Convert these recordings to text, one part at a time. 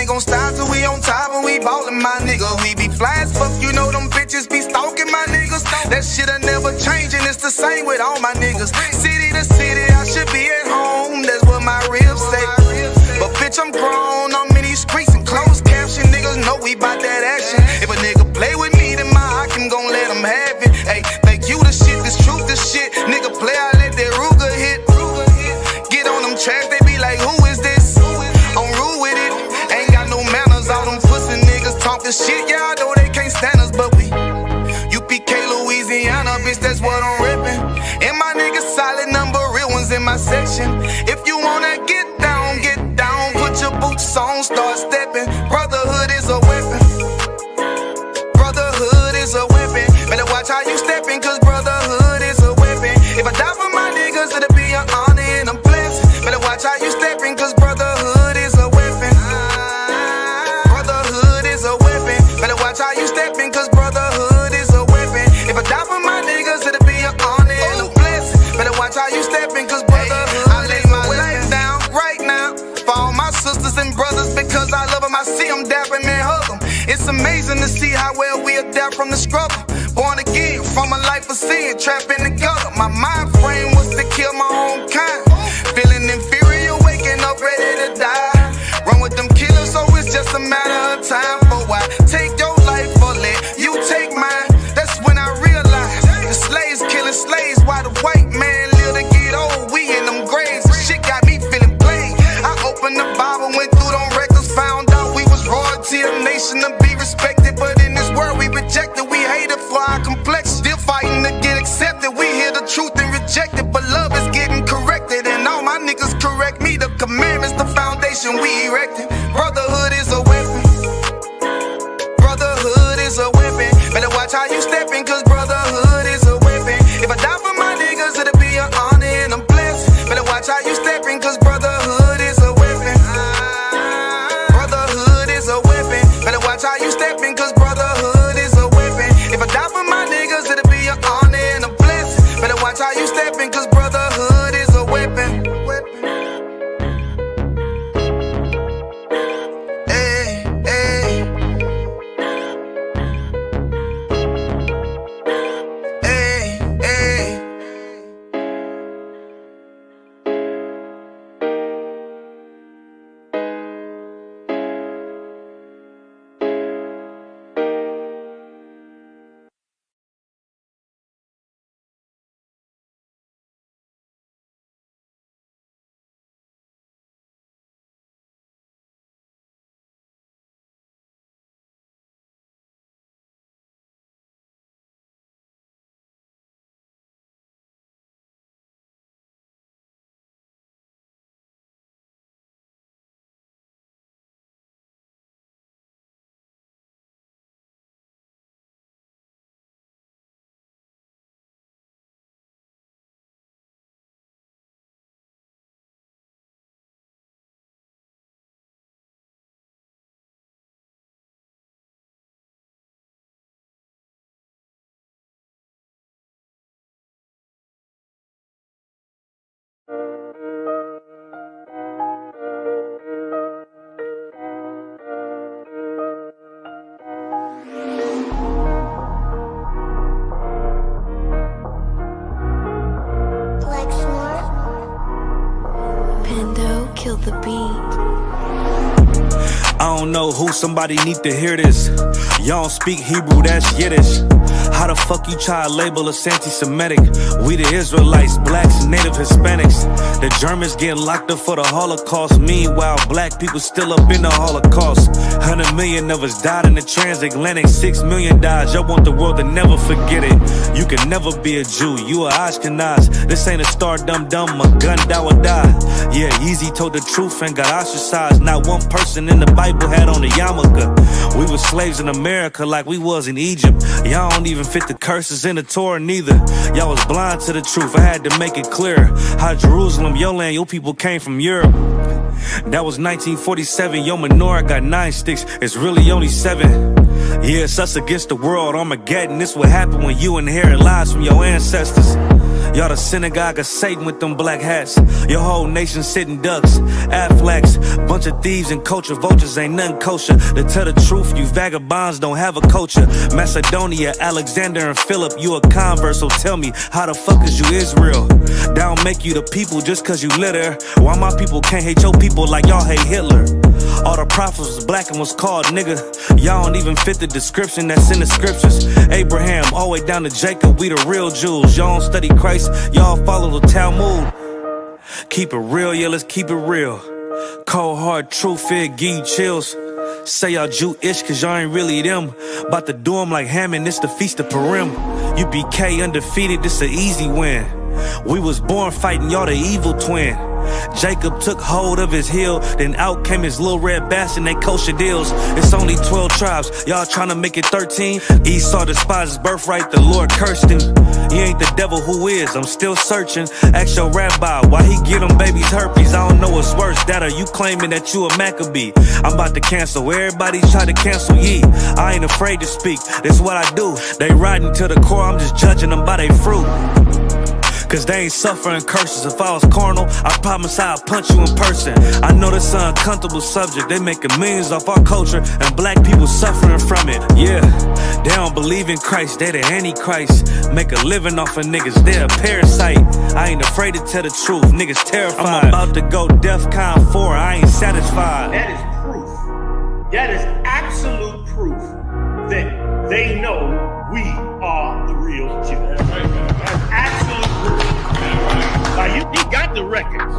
ain't gon' stop till we on top and we ballin', my nigga. We be fly as fuck, you know them bitches be stalking my niggas. That shit'll never change and it's the same with all my niggas. City to city, I should be at home, that's what my ribs say. But bitch, I'm grown, I'm in these streets and closed caption. Niggas know we bout that action. If a nigga play with me, then my Hakim gon' let him have it. Hey, think you the shit, this truth the shit. Nigga play, I let that Ruger hit. Get on them tracks, they be like, who is this? I'm rude with it, ain't got no manners. All them pussy niggas talking shit, yeah, I know they can't stand us, but we UPK Louisiana, bitch, that's what I'm reppin'. And my niggas solid, number real ones in my section. If you wanna get down, put your boots on, start steppin'. Brotherhood is a weapon. Brotherhood is a weapon. Better watch how you steppin', cause brotherhood is a weapon. If I die for my niggas, it'll be an honor and a blessing. Better watch how you steppin', cause brotherhood is a weapon. Brotherhood is a weapon. Better watch how you steppin', cause brotherhood is a weapon. If I die for my niggas, it'll be an honor and a blessing. Better watch how you steppin', cause brotherhood I lay my life down right now for all my sisters and brothers, because I love them. I see them dapping and hug them. It's amazing to see how well we adapt from the struggle. Born again from a life of sin, trapping together. My mind frame was to kill my own kind. Feeling inferior, waking up ready to die. Run with them killers, so it's just a matter of time. For why take your life or let you take mine? That's when I realized the slaves killing slaves while the white man live to get old. We in them graves, the shit got me feeling played. I opened the Bible, went through them records, found out we was royalty, a nation to be respected. But in this world we rejected, we hated for our complexion. Still fighting to get accepted, we hear the truth and reject it. But love is getting corrected, and all my niggas correct me. The commandments, the foundation we erected. Brotherhood is a weapon. Brotherhood is a weapon. Better watch how you steppin', cause brotherhood is a weapon. If I die for my niggas, it'll be an honor and a blessing. Better watch how you steppin', cause brotherhood is a weapon. Brotherhood is a weapon. Better watch how you steppin', cause brotherhood is a weapon. If I die for my niggas, it'll be an honor and a blessing. Better watch how you steppin', cause brotherhood is a weapon. Hey, hey. Hey, hey. Kill the beat. I don't know who, somebody need to hear this. Y'all don't speak Hebrew, that's Yiddish. How the fuck you try to label us anti-Semitic? We the Israelites, blacks and native Hispanics. The Germans getting locked up for the Holocaust. Meanwhile, black people still up in the Holocaust. 100 million of us died in the transatlantic. 6 million died, y'all want the world to never forget it. You can never be a Jew, you a Ashkenaz. This ain't a star dum-dum, a gun die or die. Yeah, Yeezy told the truth and got ostracized. Not one person in the Bible had on a yarmulke. We were slaves in America like we was in Egypt. Y'all don't even fit the curses in the Torah neither. Y'all was blind to the truth, I had to make it clear. How Jerusalem, your land, your people came from Europe. That was 1947, your menorah got 9 sticks, it's really only 7. Yeah, it's us against the world, Armageddon. This what happened when you inherit lies from your ancestors. Y'all the synagogue of Satan with them black hats. Your whole nation sitting ducks, Aflacs. Bunch of thieves and culture vultures, ain't nothing nothing kosher. To tell the truth, you vagabonds don't have a culture. Macedonia, Alexander, and Philip, you a convert, so tell me, how the fuck is you Israel? That don't make you the people just cause you litter. Why my people can't hate your people like y'all hate Hitler? All the prophets was black and was called nigga. Y'all don't even fit the description that's in the scriptures. Abraham, all the way down to Jacob, we the real Jews. Y'all don't study Christ, y'all follow the Talmud. Keep it real, yeah, let's keep it real. Cold hard truth, it give you chills. Say y'all Jewish cause y'all ain't really them. About to do them like Hammond, it's the Feast of Purim. UPK undefeated, this an easy win. We was born fighting, y'all the evil twin. Jacob took hold of his heel, then out came his little red bastard and they kosher deals. It's only 12 tribes, y'all trying to make it 13. Esau despised his birthright, the Lord cursed him. He ain't the devil, who is? I'm still searching. Ask your rabbi, why he get them babies herpes? I don't know what's worse, that or you claiming that you a Maccabee. I'm about to cancel, everybody try to cancel ye. I ain't afraid to speak, that's what I do. They riding to the core, I'm just judging them by their fruit. Cause they ain't suffering curses. If I was carnal, I promise I'd punch you in person. I know this is an uncomfortable subject. They making millions off our culture and black people suffering from it. Yeah, they don't believe in Christ, they the Antichrist. Make a living off of niggas, they a parasite. I ain't afraid to tell the truth, niggas terrified. I'm about to go DEFCON 4, I ain't satisfied. That is proof. That is absolute proof that they know we are the real Jews. That's absolute proof. He got the records.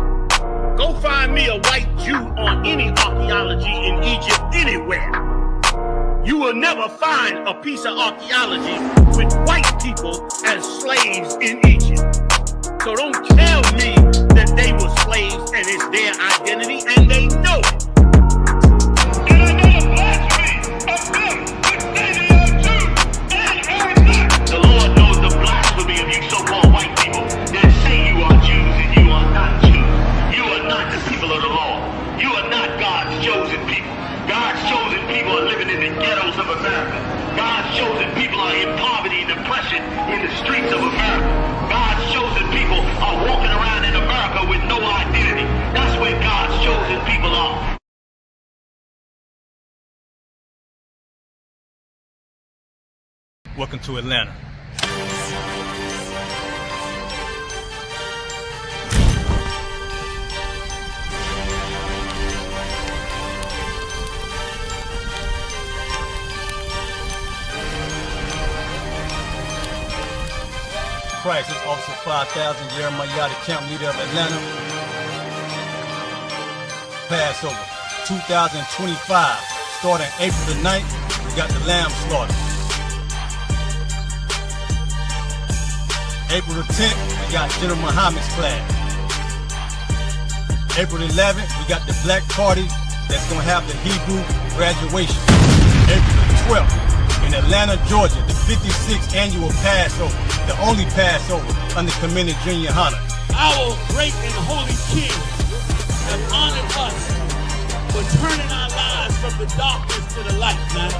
Go find me a white Jew on any archaeology in Egypt anywhere. You will never find a piece of archaeology with white people as slaves in Egypt. So don't tell me that they were slaves and it's their identity, and they know it. And I know the blasphemy of them that say they are Jews and are not. The Lord knows the blasphemy of you so-called white people that say you are Jews and you are not Jews. You are not the people of the law. You are not God's chosen people. God's chosen people are living in the ghettos of America. God's chosen people are in poverty and depression in the streets of America. God's chosen people are walking around in America with no identity. That's where God's chosen people are. Welcome to Atlanta. Christ, this Officer 5000, Jeremiah, the camp leader of Atlanta. Passover 2025, starting April the 9th, we got the lamb slaughter. April the 10th, we got General Muhammad's flag. April the 11th, we got the black party that's gonna have the Hebrew graduation. April the 12th, in Atlanta, Georgia, the 56th annual Passover, the only Passover under Commended Junior Hunter. Our great and holy King have honored us for turning our lives from the darkness to the light, man.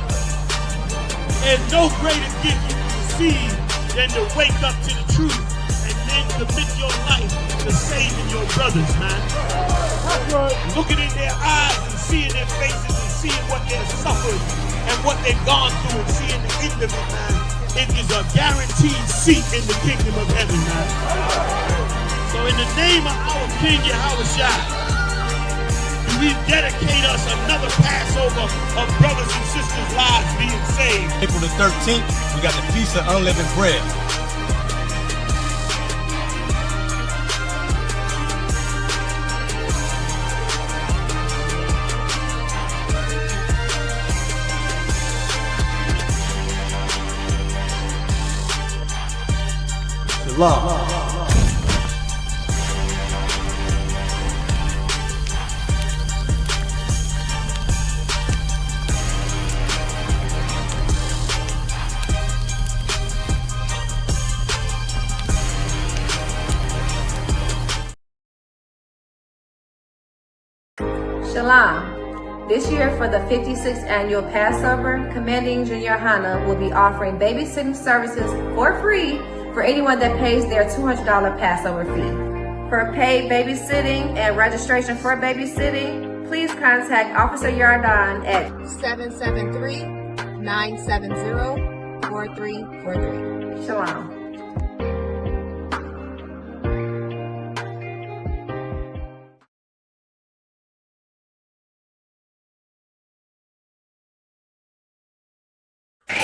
There's no greater gift you can receive than to wake up to the truth and then commit your life to saving your brothers, man. Looking in their eyes and seeing their faces and seeing what they've suffered and what they've gone through and seeing the end of it, man. It is a guaranteed seat in the kingdom of heaven, man. So in the name of our King Yahushua, we dedicate us another Passover of brothers and sisters' lives being saved. April the 13th, we got the Feast of Unleavened Bread. Shalom. Shalom. This year for the 56th annual Passover, Commanding Junior Hana will be offering babysitting services for free for anyone that pays their $200 Passover fee. For paid babysitting and registration for babysitting, please contact Officer Yardan at 773-970-4343. Shalom.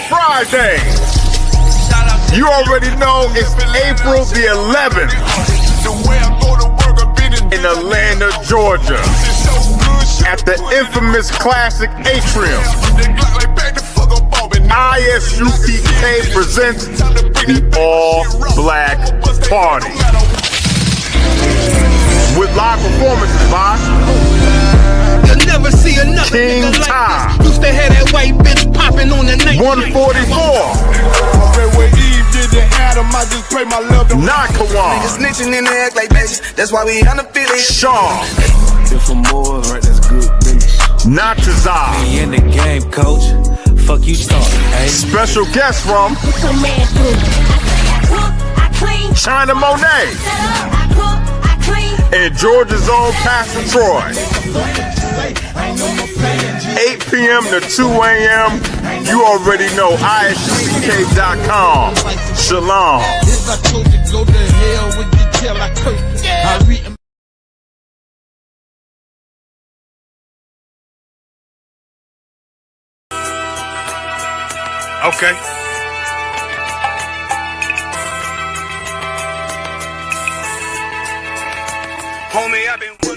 Friday. You already know it's April the 11th in Atlanta, Georgia, at the infamous Classic Atrium. ISUPK presents the All Black Party with live performances by Never see another King nigga Ty. like this. Used to have that white bitch popping on the night. 144. Nakawan. Snitching in the act like bitches. That's why we unaffiliated. Sean. If I'm more, right, that's good business. Natazar. We in the game, coach. Fuck you talking, hey? Special guest from China Monet and Georgia's own Pastor Troy. 8 p.m. to 2 a.m. You already know ISUPK.com. Shalom. Okay.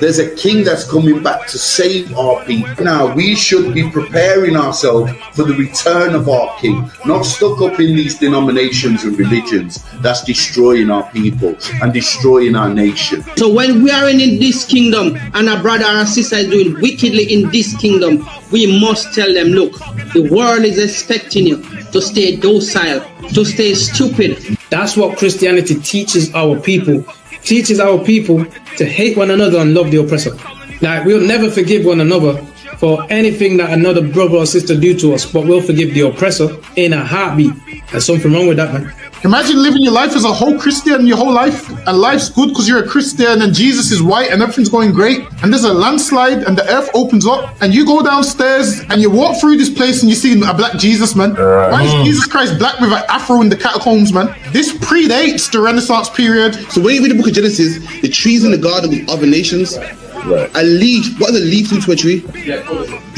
There's a king that's coming back to save our people. Now we should be preparing ourselves for the return of our king, not stuck up in these denominations and religions that's destroying our people and destroying our nation. So when we are in this kingdom and our brother and sister is doing wickedly in this kingdom, we must tell them, look, the world is expecting you to stay docile, to stay stupid. That's what Christianity teaches our people. Teaches our people to hate one another and love the oppressor. Like, we'll never forgive one another for anything that another brother or sister do to us, but we'll forgive the oppressor in a heartbeat. There's something wrong with that, man. Imagine living your life as a whole Christian your whole life, and life's good because you're a Christian and Jesus is white and everything's going great, and there's a landslide and the earth opens up and you go downstairs and you walk through this place and you see a black Jesus, man. Why is Jesus Christ black with an afro in the catacombs, man? This predates the Renaissance period. So when you read the book of Genesis, the trees in the garden with other nations, a leaf, what does a leaf do to a tree?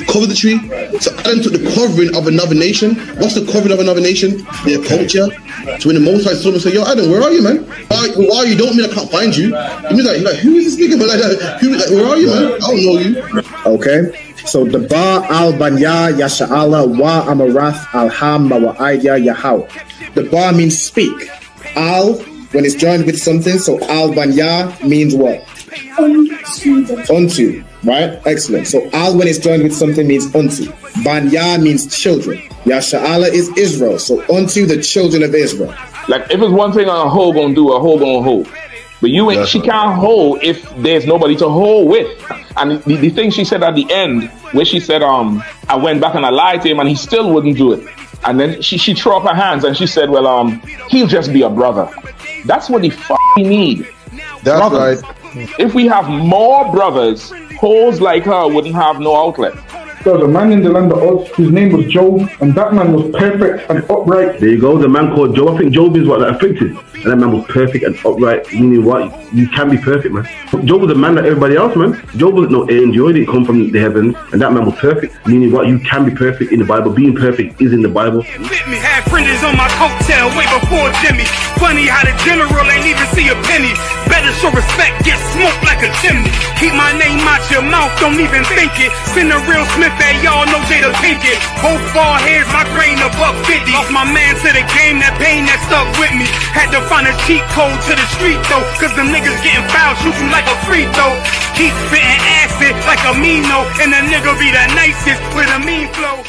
Cover the tree. So Adam took the covering of another nation. What's the covering of another nation? Their culture. So when the Most High saw him and said, yo, Adam, where are you, man? Why are you? Don't mean I can't find you. He was like, who is this nigga? Like, where are you, man? I don't know you. Okay. So the Ba al Banya Yasha'ala wa Amarath al-Ham Mawa'aya Yahaw. The Ba means speak. Al, when it's joined with something, so al Banya means what? Unto, right? Excellent. So al when it's joined with something means unto. Banya means children. Yasha'ala is Israel. So unto the children of Israel. Like if it's one thing a hoe gonna do, a hoe gonna hold. But you ain't, she can't hold if there's nobody to hold with. And the thing she said at the end, where she said, I went back and I lied to him and he still wouldn't do it. And then she threw up her hands and she said, well, he'll just be a brother. That's what he need. That's brothers. Right. If we have more brothers, hoes like her wouldn't have no outlet. There was a man in the land of Oz, his name was Job, and that man was perfect and upright. There you go, the man called Job. I think Job is what, like, afflicted. And that man was perfect and upright, meaning what? You can be perfect, man. Job was a man like everybody else, man. Job wasn't no angel, he didn't come from the heavens. And that man was perfect, meaning what? You can be perfect in the Bible. Being perfect is in the Bible. Had fringes on my coattail way before Jimmy. Funny how the general ain't even see a penny. Better show respect, get smoked like a chimney. Keep my name out your mouth, don't even think it. Send a real Smith that y'all know Jada Pinkett. Both ball heads, my grain above 50. Lost my man to the game, that pain that stuck with me. Had to find a cheat code to the street though, cause them niggas getting fouled, shoot you like a free throw. Keep spitting acid like a Mino, and the nigga be the nicest with a mean flow.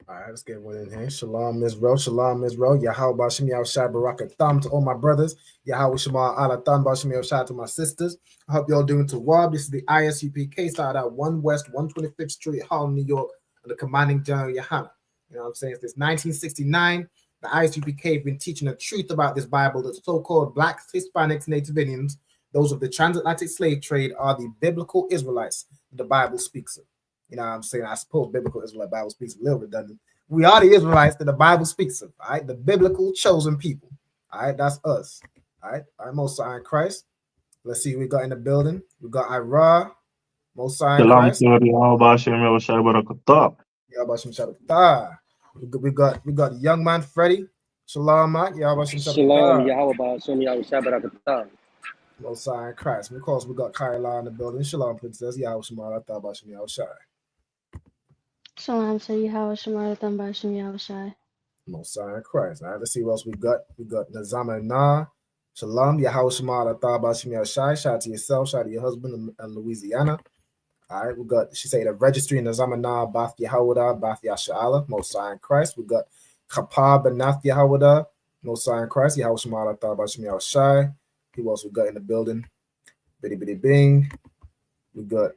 All right, let's get one in here. Shalom, Mizro. Shalom, Mizro. Yahweh Bashim Yahushai Barakatham to all my brothers. Yahweh Shema Alatan Bashim Yahushai to my sisters. I hope y'all doing well. This is the ISUPK, started out 1 West 125th Street, Harlem, New York, under commanding General Yohana. You know what I'm saying? Since 1969, the ISUPK have been teaching the truth about this Bible. The so-called Blacks, Hispanics, Native Indians, those of the transatlantic slave trade, are the biblical Israelites the Bible speaks of. You know what I'm saying? I suppose biblical Israelite Bible speaks a little redundant. We are the Israelites that the Bible speaks of, all right? The biblical chosen people, all right? That's us, all right? Most High in Christ. Let's see what we got in the building. We got Ira, Most High in Christ. We got the young man Freddie. Shalom, Shalom, Yahweh, Shalom, Yahweh, Shabbat. Most High in Christ. Of course, we got Kyla in the building. Shalom, Princess. Yahweh Shema, Yahweh Shai. Shalom to Yahweh Shema, Yahweh Shai. Most High in Christ. All right, let's see what else we got. We got Nazama Na. Shalom, Yahweh Shema, Yahweh Shai. Shout out to yourself, shout out to your husband in Louisiana. All right, we got, she said, the registry in the Zamana, Bath Yehowadah, Bath Yasha'Allah, Most High in Christ. We got Kapab and Nath Yehowadah, Most High in Christ, Yahweh Shema, Yahweh Shai. Who else we got in the building? Bitty bitty bing. We got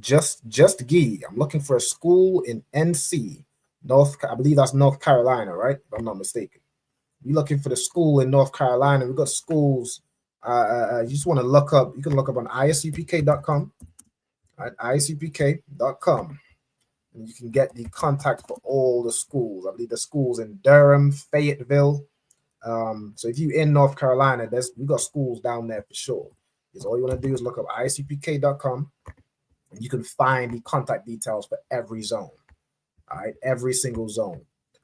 just Gee. I'm looking for a school in NC, I believe that's North Carolina, right? If I'm not mistaken. You're looking for the school in North Carolina. We got schools. You just want to look up. You can look up on ISUPK.com. At ISUPK.com, and you can get the contact for all the schools. I believe the schools in Durham, Fayetteville. So if you're in North Carolina, we got schools down there for sure. Because all you want to do is look up ISUPK.com, and you can find the contact details for every zone. All right, every single zone.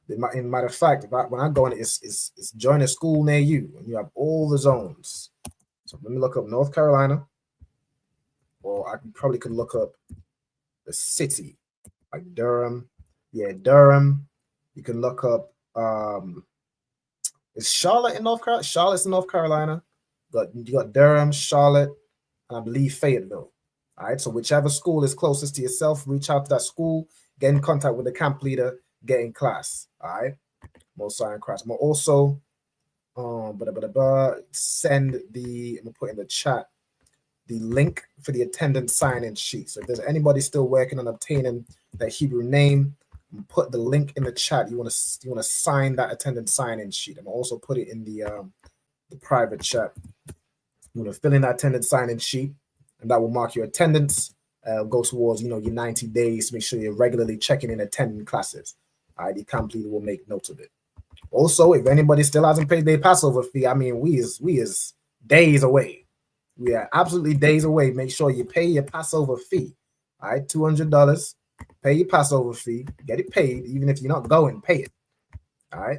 In matter of fact, when I go in, it's join a school near you, and you have all the zones. So let me look up North Carolina. Or I probably could look up the city, like Durham. Yeah, Durham. You can look up, is Charlotte in North Carolina? Charlotte's in North Carolina. You got Durham, Charlotte, and I believe Fayetteville. All right, so whichever school is closest to yourself, reach out to that school, get in contact with the camp leader, get in class. All right, Most High in Christ. I'm gonna also send the, I'm gonna put in the chat the link for the attendance sign-in sheet. So if there's anybody still working on obtaining that Hebrew name, put the link in the chat. You want to sign that attendance sign-in sheet. I'm gonna also put it in the private chat. You want to fill in that attendance sign-in sheet, and that will mark your attendance. Go towards your 90 days. Make sure you're regularly checking in, attending classes. All right, the camp leader will make notes of it. Also, if anybody still hasn't paid their Passover fee, I mean, we is days away. We are absolutely days away. Make sure you pay your Passover fee. All right, $200. Pay your Passover fee. Get it paid. Even if you're not going, pay it. All right,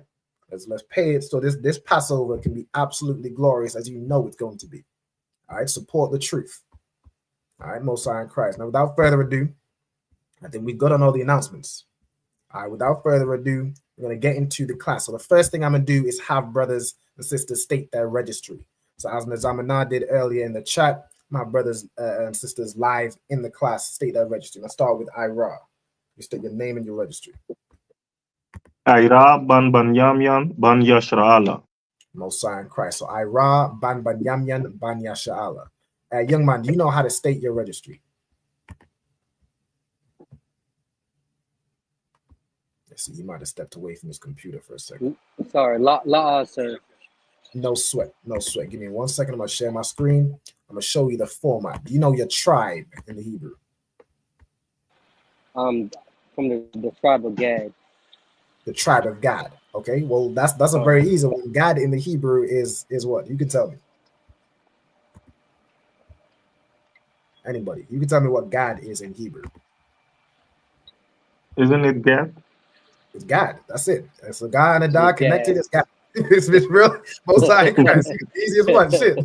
let's pay it so this Passover can be absolutely glorious, as you know it's going to be. All right, support the truth. All right, Most High in Christ. Now, without further ado, I think we got on all the announcements. All right, without further ado, we're going to get into the class. So the first thing I'm going to do is have brothers and sisters state their registry. So as Nazamana did earlier in the chat, my brothers and sisters live in the class state their registry. Let's start with Ira. You state your name and your registry. Ira ban yamyan ban yashra'ala. Most High in Christ. So Ira ban yamyan ban yashra'ala. Young man, do you know how to state your registry? Let's see, you might have stepped away from his computer for a second. Sorry, sir. No sweat. Give me 1 second. I'm going to share my screen. I'm going to show you the format. Do you know your tribe in the Hebrew? From the tribe of Gad. The tribe of Gad. Okay, well, that's a very easy one. Gad in the Hebrew is what? You can tell me. Anybody. You can tell me what Gad is in Hebrew. Isn't it Gad? It's God. That's it. It's a guy and a dog connected. It's God. It's real. Most High in Christ. Easiest one. Shit.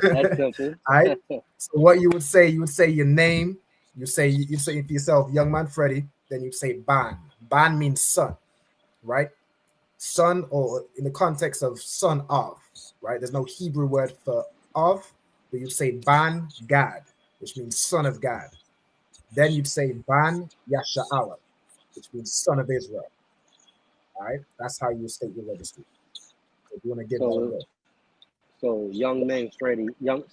That's simple. All right. So what you would say your name. You say for yourself, young man Freddie. Then you say Ban. Ban means son, right? Son, or in the context of son of, right? There's no Hebrew word for of, but you say Ban Gad, which means son of God. Then you'd say Ban Yasha'Allah, which means son of Israel. All right, that's how you state your registry. So if you want to get all of it. So young man Freddie, young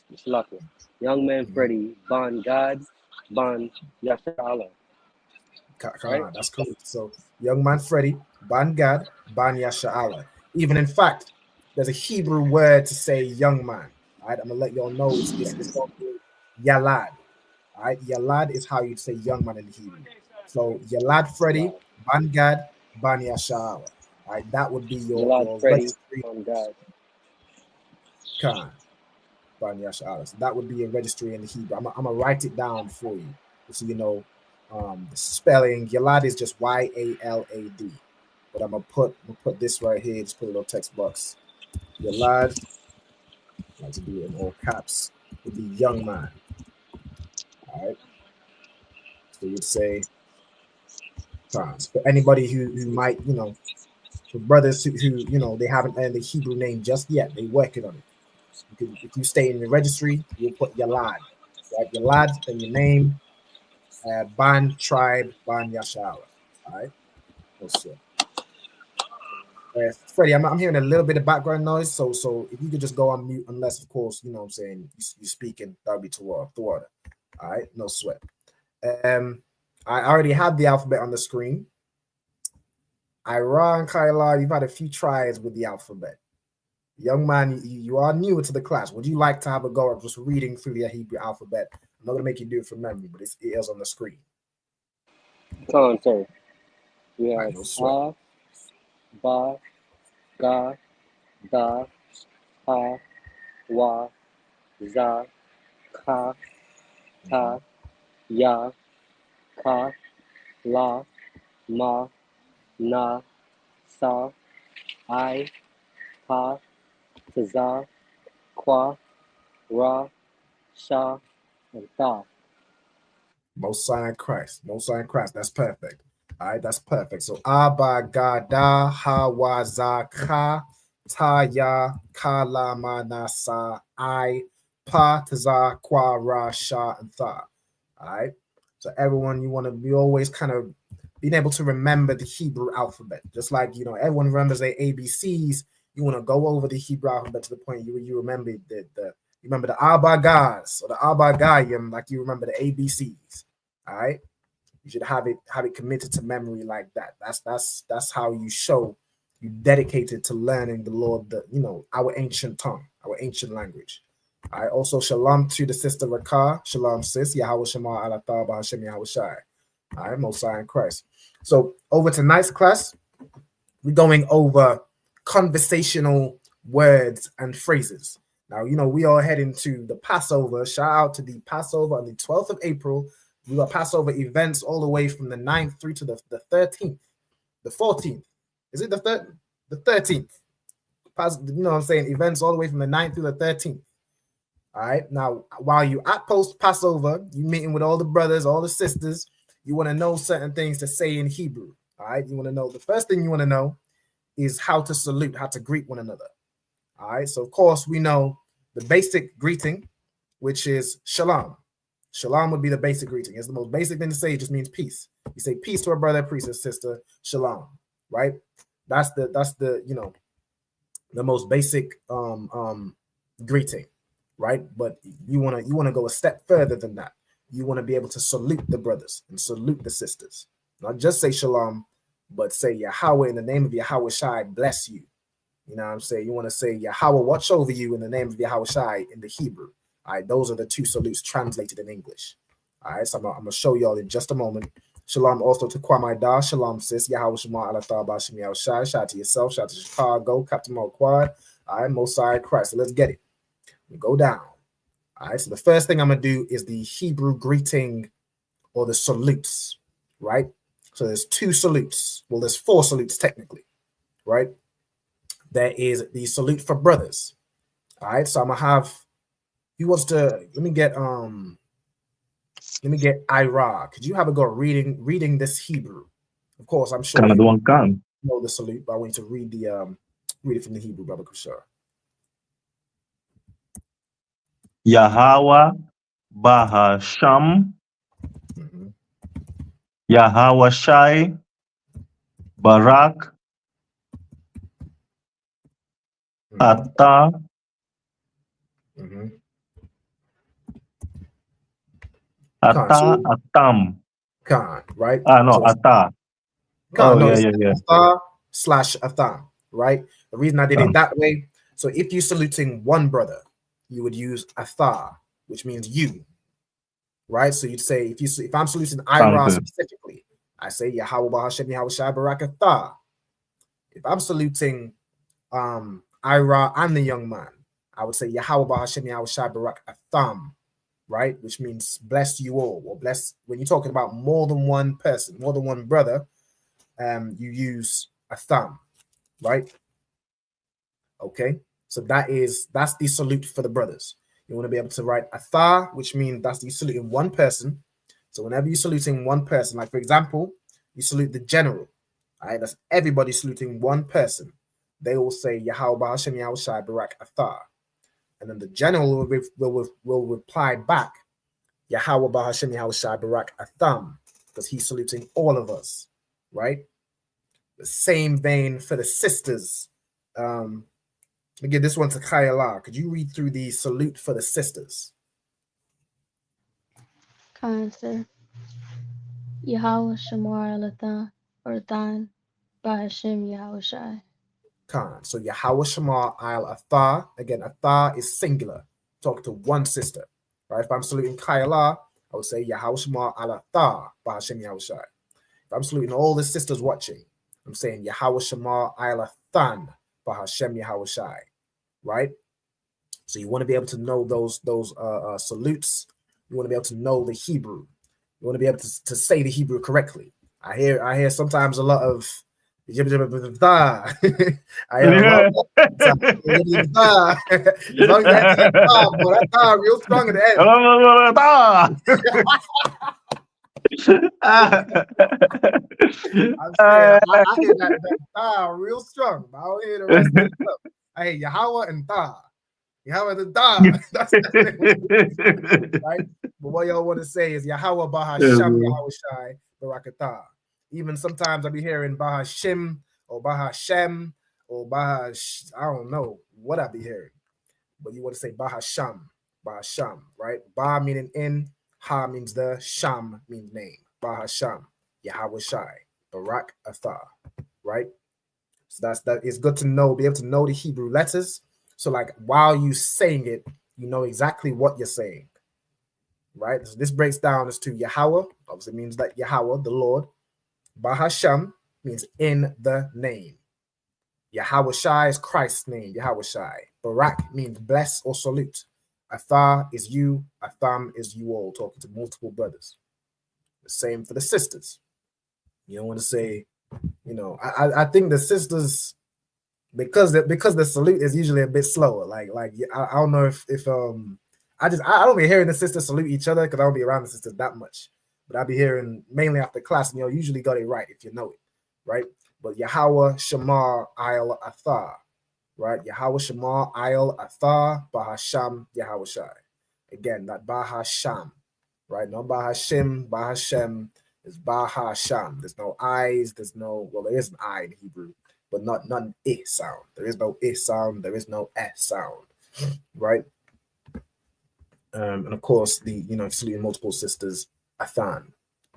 man Freddie, Ban God, Ban Yasha'Allah. Right? That's cool. So young man Freddie, Ban Gad, Ban Yasha'ala. Even in fact, there's a Hebrew word to say young man. All right, I'm gonna let y'all know it's called Yalad. All right, Yalad is how you'd say young man in the Hebrew. So Yalad Freddy, Ban Gad, Ban Yasha'ala. All right, that would be your registry. Ban Gad. Khan. Ban Yasha'ala. So that would be a registry in the Hebrew. I'm gonna write it down for you so you know the spelling. Yalad is just Y-A-L-A-D. But I'm gonna put this right here. Just put a little text box. Yalad. I like to do it in all caps. Would be young man. All right. So you'd say times. For anybody who might, you know, for brothers who you know they haven't learned the Hebrew name just yet, they working on it. If you stay in the registry, you'll put Yalad. Right? Yalad, then your name, Ban tribe, Ban Yasha'ala. All right. That's it. Freddie, I'm hearing a little bit of background noise, so if you could just go on mute, unless of course you know what I'm saying you speaking, that'll be toward the water. All right, no sweat. I already have the alphabet on the screen. Ira and Kyla, you've had a few tries with the alphabet. Young man, you are newer to the class. Would you like to have a go at just reading through the Hebrew alphabet? I'm not gonna make you do it from memory, but it is on the screen. Come on, sir. We have Right, no sweat. Ba, Ga, Da, Ha, Wa, Za, Ka, Ta, Ya, Ka, La, Ma, Na, Sa, I, Pa, Taza, Kwa, Ra, Sha, and Tha. Most High Christ. Most High Christ. That's perfect. All right, that's perfect. So Abba Gada Hawaza Ka Taya Kala Manasa I Pa Taza Kwa Ra Sha and Tha. All right. So everyone, you want to be always kind of being able to remember the Hebrew alphabet. Just like you know, everyone remembers their ABCs. You want to go over the Hebrew alphabet to the point you remember you remember the Abba Gas or the Abba Gayim, like you remember the ABCs. All right. You should have it committed to memory like that. That's how you show you dedicated to learning the Lord, our ancient tongue, our ancient language. All right. Also, shalom to the sister Rakah. Shalom, sis. Yahweh Shema ala Taba Hashem Yahweh Shai. All right, Most High in Christ. So over tonight's class, we're going over conversational words and phrases. Now, you know, we are heading to the Passover. Shout out to the Passover on the 12th of April. We got Passover events all the way from the 9th through to the 13th, the 14th. Is it the 13th? You know what I'm saying? Events all the way from the 9th through the 13th. All right. Now, while you at post Passover, you meeting with all the brothers, all the sisters, you want to know certain things to say in Hebrew. All right. You want to know, the first thing you want to know is how to salute, how to greet one another. All right. So, of course, we know the basic greeting, which is shalom. Shalom would be the basic greeting. It's the most basic thing to say. It just means peace. You say peace to a brother, peace to a sister, shalom, right? That's the you know, the most basic greeting, right? But you want to go a step further than that. You want to be able to salute the brothers and salute the sisters. Not just say shalom, but say Yahweh, in the name of Yahweh Shai, bless you. You know what I'm saying? You want to say Yahweh, watch over you, in the name of Yahweh Shai in the Hebrew. All right, those are the two salutes translated in English. All right, so I'm going to show y'all in just a moment. Shalom also to Kwame Da. Shalom, sis. Yahweh Shema ala Taba Shem Yahweh Shai. Shout out to yourself. Shout out to Chicago. Captain Mo Quad. All right, Mosiah Christ. So let's get it. We'll go down. All right, so the first thing I'm going to do is the Hebrew greeting or the salutes, right? So there's two salutes. Well, there's four salutes technically, right? There is the salute for brothers. All right, so I'm going to have, he wants to, let me get Ira. Could you have a go reading this Hebrew? Of course, I'm sure you know the salute, but I want you to read it from the Hebrew, Brother Kushar. Yahweh Bahasham, Yahweh Shai, Barak, Ata, Atam. Khan, right? No, Ata. Khan, yeah. Ata, slash Atham, right? The reason I did it that way, so if you're saluting one brother, you would use Athar, which means you, right? So you'd say, if I'm saluting Ira specifically, I say Yahweh Bahashem Yahweh Shai Barak Athar. If I'm saluting Ira and the young man, I would say Yahweh Bahashem Yahweh Shai Barak Atham, right? Which means bless you all, or bless. When you're talking about more than one person, more than one brother, you use Atham, right? Okay, so that's the salute for the brothers. You want to be able to write Athar, which means that's you saluting one person. So whenever you're saluting one person, like for example, you salute the general, all right? That's everybody saluting one person. They will say Yahweh Bahashem Yahweh Shai Barak Athar. And then the general will reply back, Yahweh Bahashem Yahweh Shai Barak Atham, because he's saluting all of us, right? The same vein for the sisters. Again, this one to Kayala. Could you read through the salute for the sisters? Sir. Yahweh Shamar Alathan, or Than, Bahashem Yahweh Shai. Khan. So Yahweh Shamar Al Athar. Again, Athar is singular. Talk to one sister. Right? If I'm saluting Kayala, I would say Yahweh Shamar Al Athar, Bahashem Yahweh Shai. If I'm saluting all the sisters watching, I'm saying Yahweh Shamar Al Athan, Bahashem Yahweh Shai. Right? So you want to be able to know those salutes. You want to be able to know the Hebrew. You want to be able to say the Hebrew correctly. I hear sometimes a lot of I hear a lot of as long as that real strong at the end. I'm saying I hear that real strong, but I don't hear the rest of the stuff. I hear Yahweh and Ta. Yahweh the Da. That's right. But what y'all want to say is Yahweh Bahasham Yahweh Shai Barakatah. Even sometimes I'll be hearing Bahashim or Bahashem or Bahash. I don't know what I'll be hearing. But you want to say Bahasham, right? Ba meaning in, Ha means the, Sham means name. Bahasham, Yahweh Shai, Barak Athah, right? So that it's good to know, be able to know the Hebrew letters. So like while you saying it, you know exactly what you're saying, right? So this breaks down as to Yahweh, obviously means that Yahweh, the Lord. Bahasham means in the name. Yahweh Shai is Christ's name, Yahweh Shai. Barak means bless or salute. Athar is you, Atham is you all, talking to multiple brothers. The same for the sisters. You don't want to say, you know, I think the sisters, because the salute is usually a bit slower. Like I don't know if I don't be hearing the sisters salute each other because I don't be around the sisters that much. But I'll be hearing mainly after class, usually got it right if you know it, right? But Yahweh Shamar Ayal Athar, right? Yahweh Shamar Ayal Athar, Bahasham Yahweh Shai. Again, that Bahasham, right? No Bahashim, Bahashem is Bahasham. There's no I's, there is an I in Hebrew, but not an I sound. There is no I sound, there is no S sound, right? And of course, saluting multiple sisters, Athan,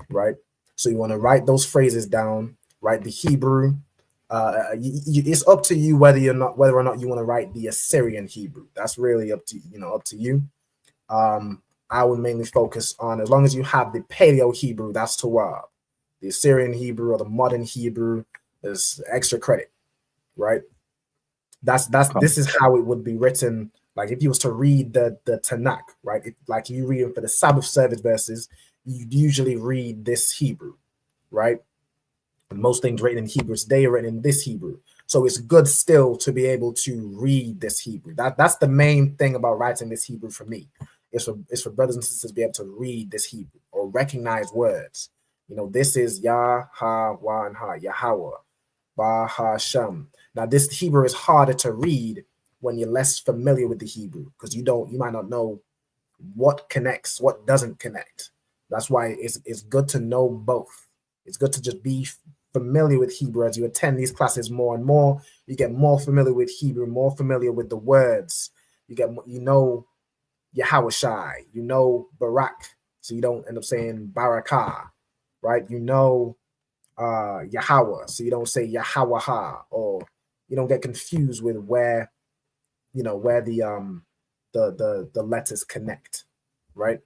right? So you want to write those phrases down, write the Hebrew. It's up to you whether or not you want to write the Assyrian Hebrew. That's really up to you. I would mainly focus on, as long as you have the Paleo Hebrew, that's Tawab. The Assyrian Hebrew or the modern Hebrew is extra credit, right? This is how it would be written. Like if you was to read the Tanakh, right? Like you read for the Sabbath service verses, you usually read this Hebrew, right? And most things written in Hebrew today are written in this Hebrew. So it's good still to be able to read this Hebrew. That's the main thing about writing this Hebrew for me. It's for brothers and sisters to be able to read this Hebrew or recognize words. This is Yah, Ha, Wa, and Ha, Yahweh, Ba, Ha, Sham. Now this Hebrew is harder to read when you're less familiar with the Hebrew, because you might not know what connects, what doesn't connect. That's why it's good to know both. It's good to just be familiar with Hebrew as you attend these classes more and more. You get more familiar with Hebrew, more familiar with the words. You know Yahweh Shai, you know Barak, so you don't end up saying Barakah, right? You know Yahweh. So you don't say Yahweh, or you don't get confused with where, where the letters connect, right?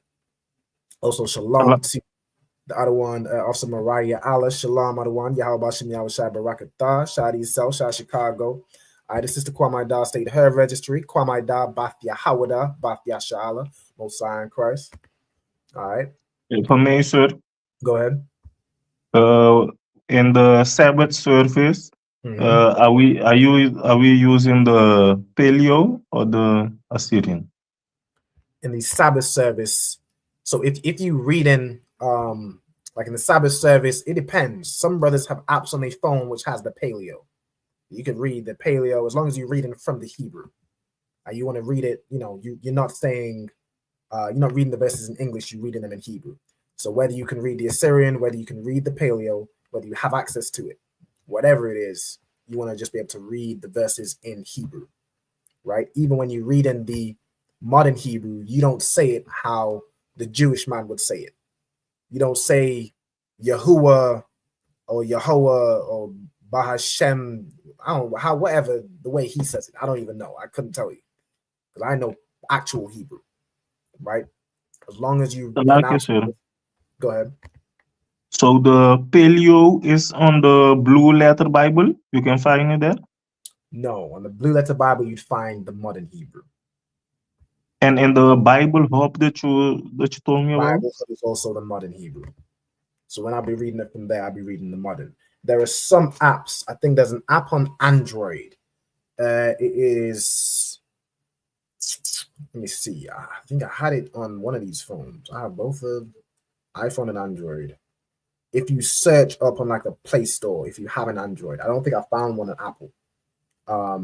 Also, shalom to the other one, Officer Mariah Allah, shalom, other one, Yahweh Bashim Yahweh Shai Barakatah, Shadi Self, Shah Chicago. All right, this is the Kwame Da State Her Registry, Kwame Da, Bath Yahweh, Bath Yashala, Most High in Christ. All right. For me, sir. Go ahead. In the Sabbath service, are we using the Paleo or the Assyrian? In the Sabbath service, so if you read in like in the Sabbath service, it depends. Some brothers have apps on their phone which has the Paleo. You can read the Paleo as long as you're reading from the Hebrew. You want to read it, you're not saying you're not reading the verses in English, you're reading them in Hebrew. So whether you can read the Assyrian, whether you can read the Paleo, whether you have access to it, whatever it is, you want to just be able to read the verses in Hebrew, right? Even when you read in the modern Hebrew, you don't say it how the Jewish man would say it. You don't say Yahuwah or Yahweh or Bahashem. I don't know how, whatever the way he says it. I don't even know. I couldn't tell you because I know actual Hebrew, right? As long as you pronounce it. Go ahead. So the Paleo is on the Blue Letter Bible. You can find it there. No, on the Blue Letter Bible, you'd find the modern Hebrew. And in the Bible Hub that you told me about, Bible Hub is also the modern Hebrew. So when I'll be reading it from there, I'll be reading the modern. There are some apps. I think there's an app on Android. It is. Let me see. I think I had it on one of these phones. I have both of iPhone and Android. If you search up on like a Play Store, if you have an Android, I don't think I found one on Apple. Let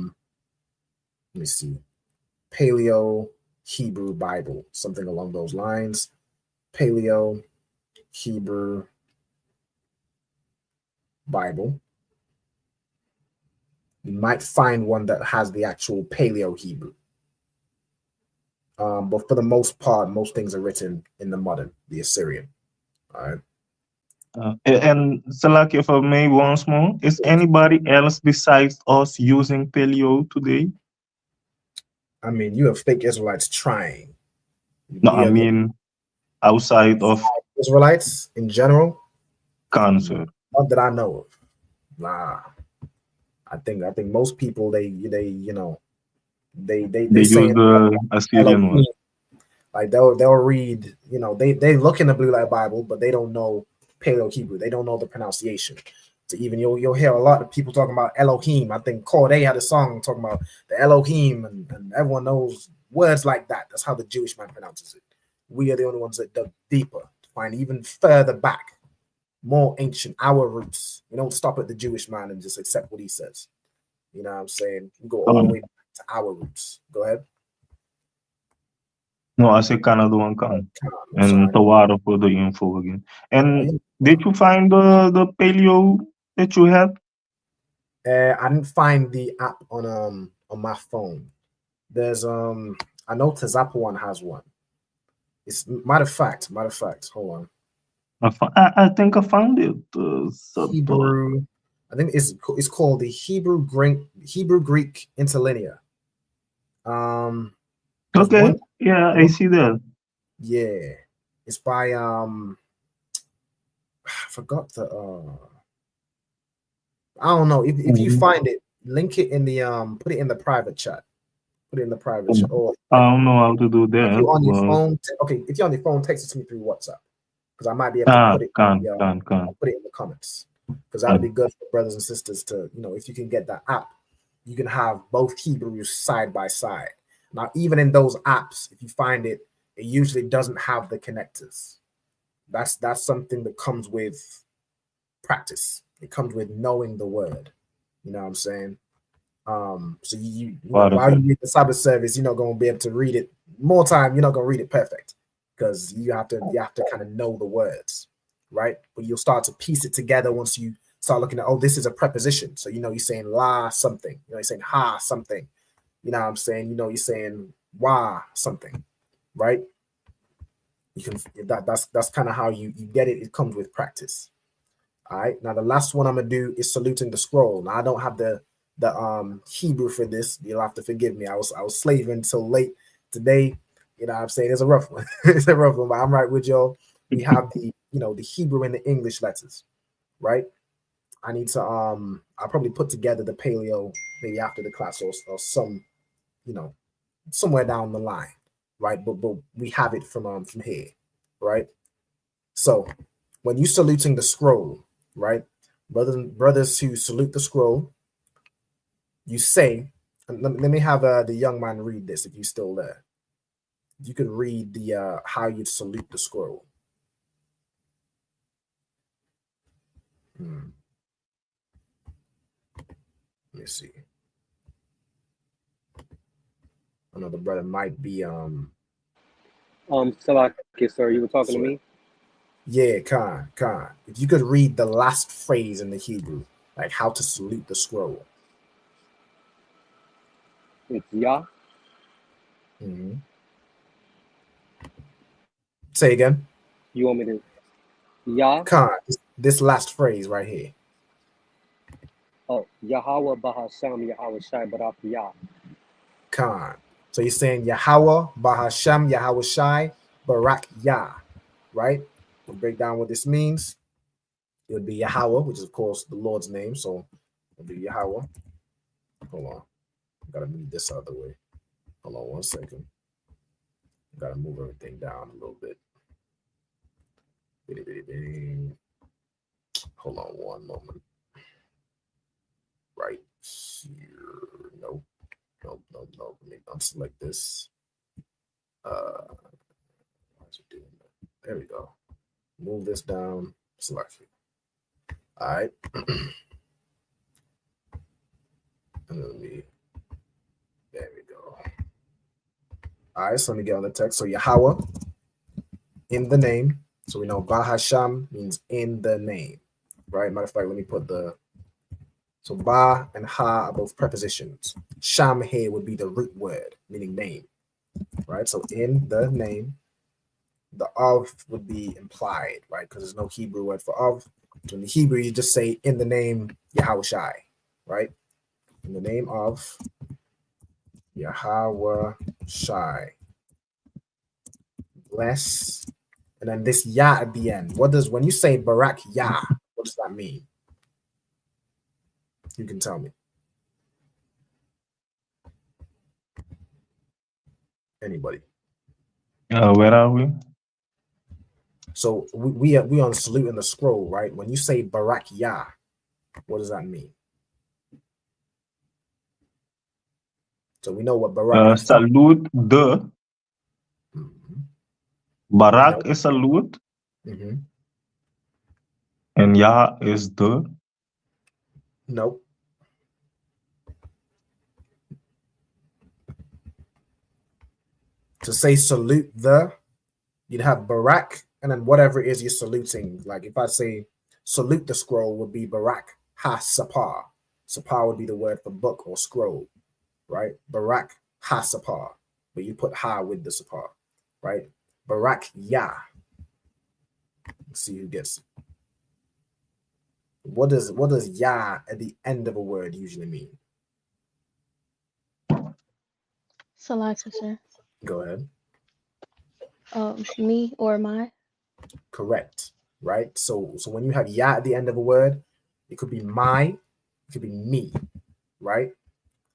me see. Paleo Hebrew Bible, something along those lines. Paleo Hebrew Bible. You might find one that has the actual Paleo Hebrew. But for the most part, most things are written in the modern, the Assyrian. All right. And Salaki, for me once more, is anybody else besides us using Paleo today? I mean, you have fake Israelites trying. No, I mean outside of Israelites in general. Cancer. Not that I know of. Nah. I think most people they use saying the Assyrian one. Like they'll read, they look in the Blue Light Bible, but they don't know Paleo Hebrew. They don't know the pronunciation. So even you'll hear a lot of people talking about Elohim. I think Corday had a song talking about the Elohim, and everyone knows words like that. That's how the Jewish man pronounces it. We are the only ones that dug deeper to find even further back, more ancient, our roots. We don't stop at the Jewish man and just accept what he says. You know what I'm saying? We go all the way back to our roots. Go ahead. No, I say Canada one can. And Tawara for the info again. And did you find the Paleo that you have? I didn't find the app on my phone. There's I know Tazapa one has one. It's matter of fact, hold on. I think I found it. Hebrew. I think it's called the Hebrew Greek Interlinear. Okay. I see that. Yeah. It's by I forgot the I don't know. If you find it, link it in the put it in the private chat. Put it in the private chat. Or I don't know how to do that. If you're on your phone, if you're on your phone, text it to me through WhatsApp. Because I might be able to put it put it in the comments. Because that'd be good for brothers and sisters to, if you can get that app, you can have both Hebrews side by side. Now, even in those apps, if you find it, it usually doesn't have the connectors. That's something that comes with practice. It comes with knowing the word. You know what I'm saying? So while you read the Sabbath service, you're not going to be able to read it more time. You're not going to read it perfect because you have to kind of know the words, right? But you'll start to piece it together once you start looking at, this is a preposition. So you're saying la something. You're saying ha something. You know what I'm saying? You're saying wah something, right? You can that's kind of how you get it. It comes with practice. All right. Now the last one I'm gonna do is saluting the scroll. Now I don't have the Hebrew for this. You'll have to forgive me. I was slaving till late today. You know what I'm saying? It's a rough one. It's a rough one, but I'm right with y'all. We have the the Hebrew and the English letters, right? I need to I'll probably put together the paleo maybe after the class or some somewhere down the line, right? But we have it from here, right? So when you saluting the scroll, right, brothers who salute the scroll, you say, and let me have the young man read this if you're still there. You could read the how you salute the scroll. Let me see. I know the brother might be Salaki, sir, you were talking to me? Yeah, Khan. If you could read the last phrase in the Hebrew, like how to salute the scroll. It's Yah. Say again. You want me to Yah? Khan, this last phrase right here. Oh, Yahweh Bahasham Yahweh Shai Barak Yah. Khan. So you're saying Yahweh Bahasham Yahweh Shai Barak Yah, right? We'll break down what this means. It would be Yahweh, which is of course the Lord's name. So it'll be Yahweh. Hold on. Gotta move this out of the way. Hold on 1 second. Gotta move everything down a little bit. Hold on one moment. Right here. Nope. Let me unselect this. Why is it doing that? There we go. Move this down. Select it. All right. And let me. There we go. All right. So let me get on the text. So Yahweh in the name. So we know Bahasham means in the name, right? Matter of fact, let me put so Ba and Ha are both prepositions. Sham here would be the root word, meaning name, right? So in the name, the of would be implied, right? Because there's no Hebrew word for of. So in the Hebrew, you just say in the name Yahweh Shai, right? In the name of Yahweh Shai. Bless. And then this Yah at the end. When you say Barak Yah, what does that mean? You can tell me. Anybody? Where are we? So we on salute in the scroll, right? When you say Barak Yah, what does that mean? So we know what Barak is. Salute the. Barak is salute. And Yah is the. Nope. To say salute you'd have Barak and then whatever it is you're saluting. Like if I say salute the scroll would be Barak ha sapar. Sapar would be the word for book or scroll, right? Barak ha sapar. But you put ha with the sapar, right? Barak Yah. Let's see who gets it. What does Yah at the end of a word usually mean? Salaka, sir. Go ahead. Me or my? Correct. Right. So when you have Yah at the end of a word, it could be my, it could be me. Right.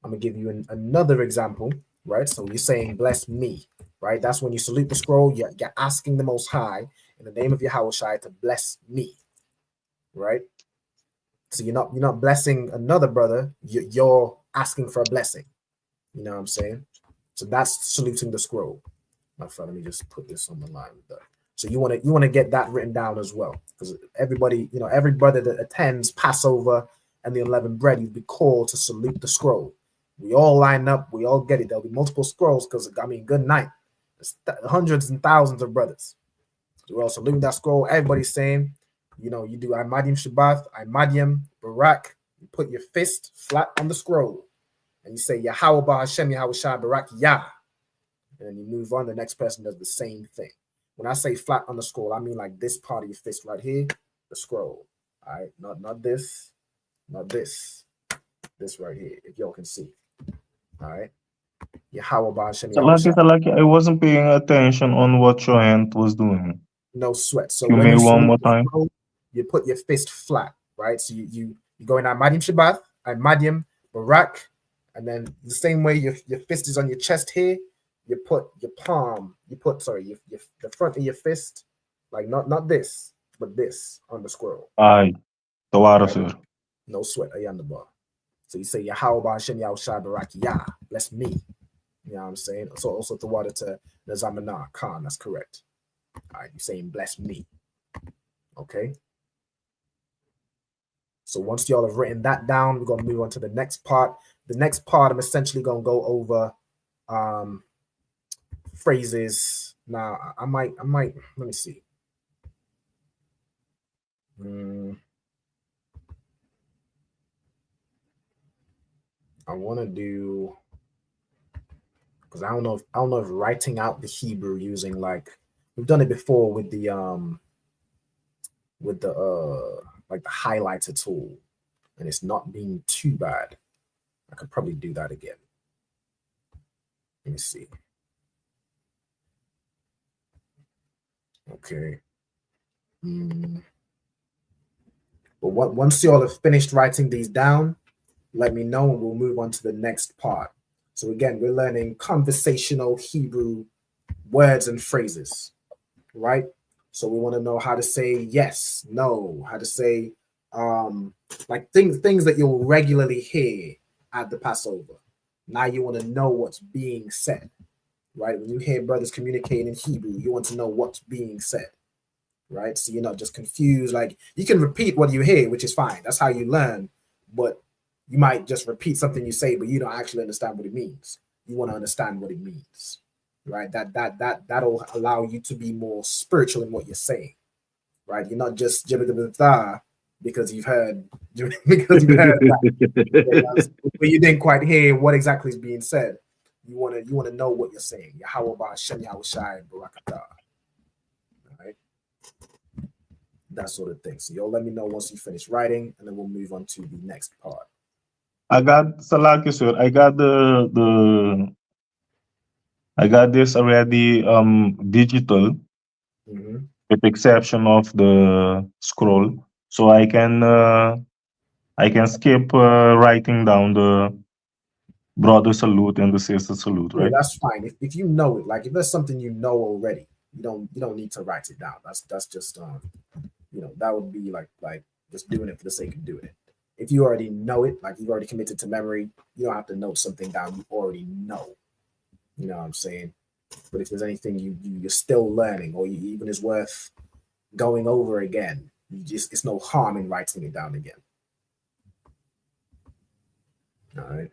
I'm gonna give you another example. Right. So you're saying bless me. Right. That's when you salute the scroll. You're asking the Most High in the name of Yahweh Shai to bless me. Right. So you're not blessing another brother. You're asking for a blessing. You know what I'm saying? So that's saluting the scroll. My friend, let me just put this on the line with that. So you want to get that written down as well, because everybody, every brother that attends Passover and the unleavened bread, you'd be called to salute the scroll. We all line up. We all get it. There'll be multiple scrolls because good night. There's hundreds and thousands of brothers. So we're all saluting that scroll. Everybody's saying, you do Imadium Shabbat, Imadium Barak. You put your fist flat on the scroll and you say Yahweh Bahashem Yahweh Shai Barak Yah. And then you move on. The next person does the same thing. When I say flat on the scroll, I mean like this part of your fist right here, the scroll. All right, not this, not this. This right here, if y'all can see. All right. Yahweh Ba'Shem Yahushua. Salaki, I wasn't paying attention on what your hand was doing. No sweat. So You when may you one salute more the time. scroll, you put your fist flat, right? So you go in Madim Shabbat, and Madim Barak, and then the same way your fist is on your chest here, you put your palm, the front of your fist, like not this, but this on the scroll. Aye. The water, Right? sir. No sweat, on the bar. So you say Yahweh Ba'Shem Yahushua Barak Yah, bless me. You know what I'm saying? So also the water to the Zamanah Khan, that's correct. All right, you're saying bless me. Okay. So once y'all have written that down, we're gonna move on to the next part. The next part, I'm essentially gonna go over phrases. Now I might let me see. I want to do, because I don't know if writing out the Hebrew using, like, we've done it before with the like the highlighter tool, and it's not being too bad. I could probably do that again. Let me see. Okay. But once you all have finished writing these down, let me know and we'll move on to the next part. So again, we're learning conversational Hebrew words and phrases, right? So we want to know how to say yes, no, how to say like things that you'll regularly hear at the Passover. Now you want to know what's being said, right? When you hear brothers communicating in Hebrew, you want to know what's being said, right? So you're not just confused. Like, you can repeat what you hear, which is fine. That's how you learn. But you might just repeat something you say, but you don't actually understand what it means. You want to understand what it means, right? That'll allow you to be more spiritual in what you're saying, right? You're not just because you've heard that, but you didn't quite hear what exactly is being said. You want to know what you're saying. Yahweh Ba'Shem Yahushai Barakatah. Right? That sort of thing. So y'all let me know once you finish writing, and then we'll move on to the next part. I got Salaki, sir. I got I got this already digital, with exception of the scroll. So I can skip writing down the brother salute and the sister salute, Yeah, right? that's fine. If you know it, like if there's something you know already, you don't need to write it down. That's just that would be like just doing it for the sake of doing it. If you already know it, like you've already committed to memory, you don't have to note something down you already know. You know what I'm saying? But if there's anything you're still learning, or even is worth going over again, it's no harm in writing it down again. All right,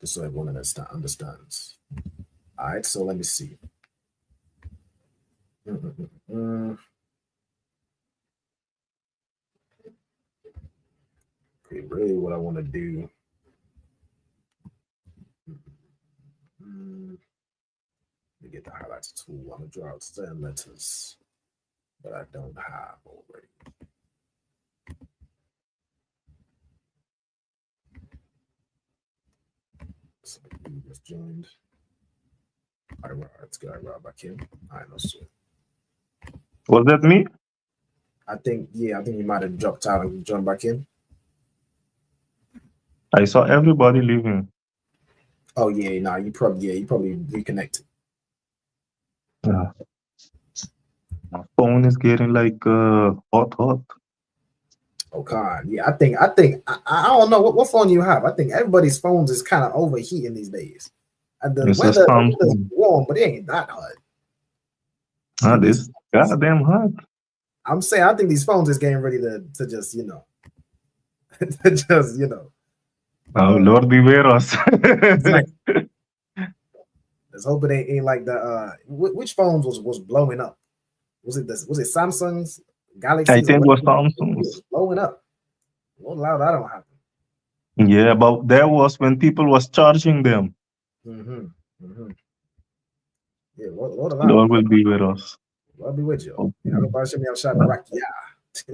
just so everyone understands. All right, so let me see. Okay, really, what I want to do. Let me get the highlighter tool. I'm gonna draw out certain letters that I don't have already. So you just joined. All right, let's get Rob back in. I know, sir. Was that me? I think you might have dropped out and joined back in. I saw everybody leaving. Oh yeah, no, you probably reconnected. Yeah. My phone is getting like hot. Oh God, yeah. I think I don't know what phone you have. I think everybody's phones is kind of overheating these days. And the It's a weather's Samsung. warm, but it ain't that hot. This goddamn hot. I'm saying I think these phones is getting ready to just to just Oh Lord, beware us. Let's hope it ain't like the which phones was blowing up. Was it Samsung's Galaxy? I think it was Samsung's. Blowing up. Well, loud that don't happen. Yeah, but that was when people was charging them. Yeah, Lord Lord will be with us. Lord be with you. Okay. Yeah,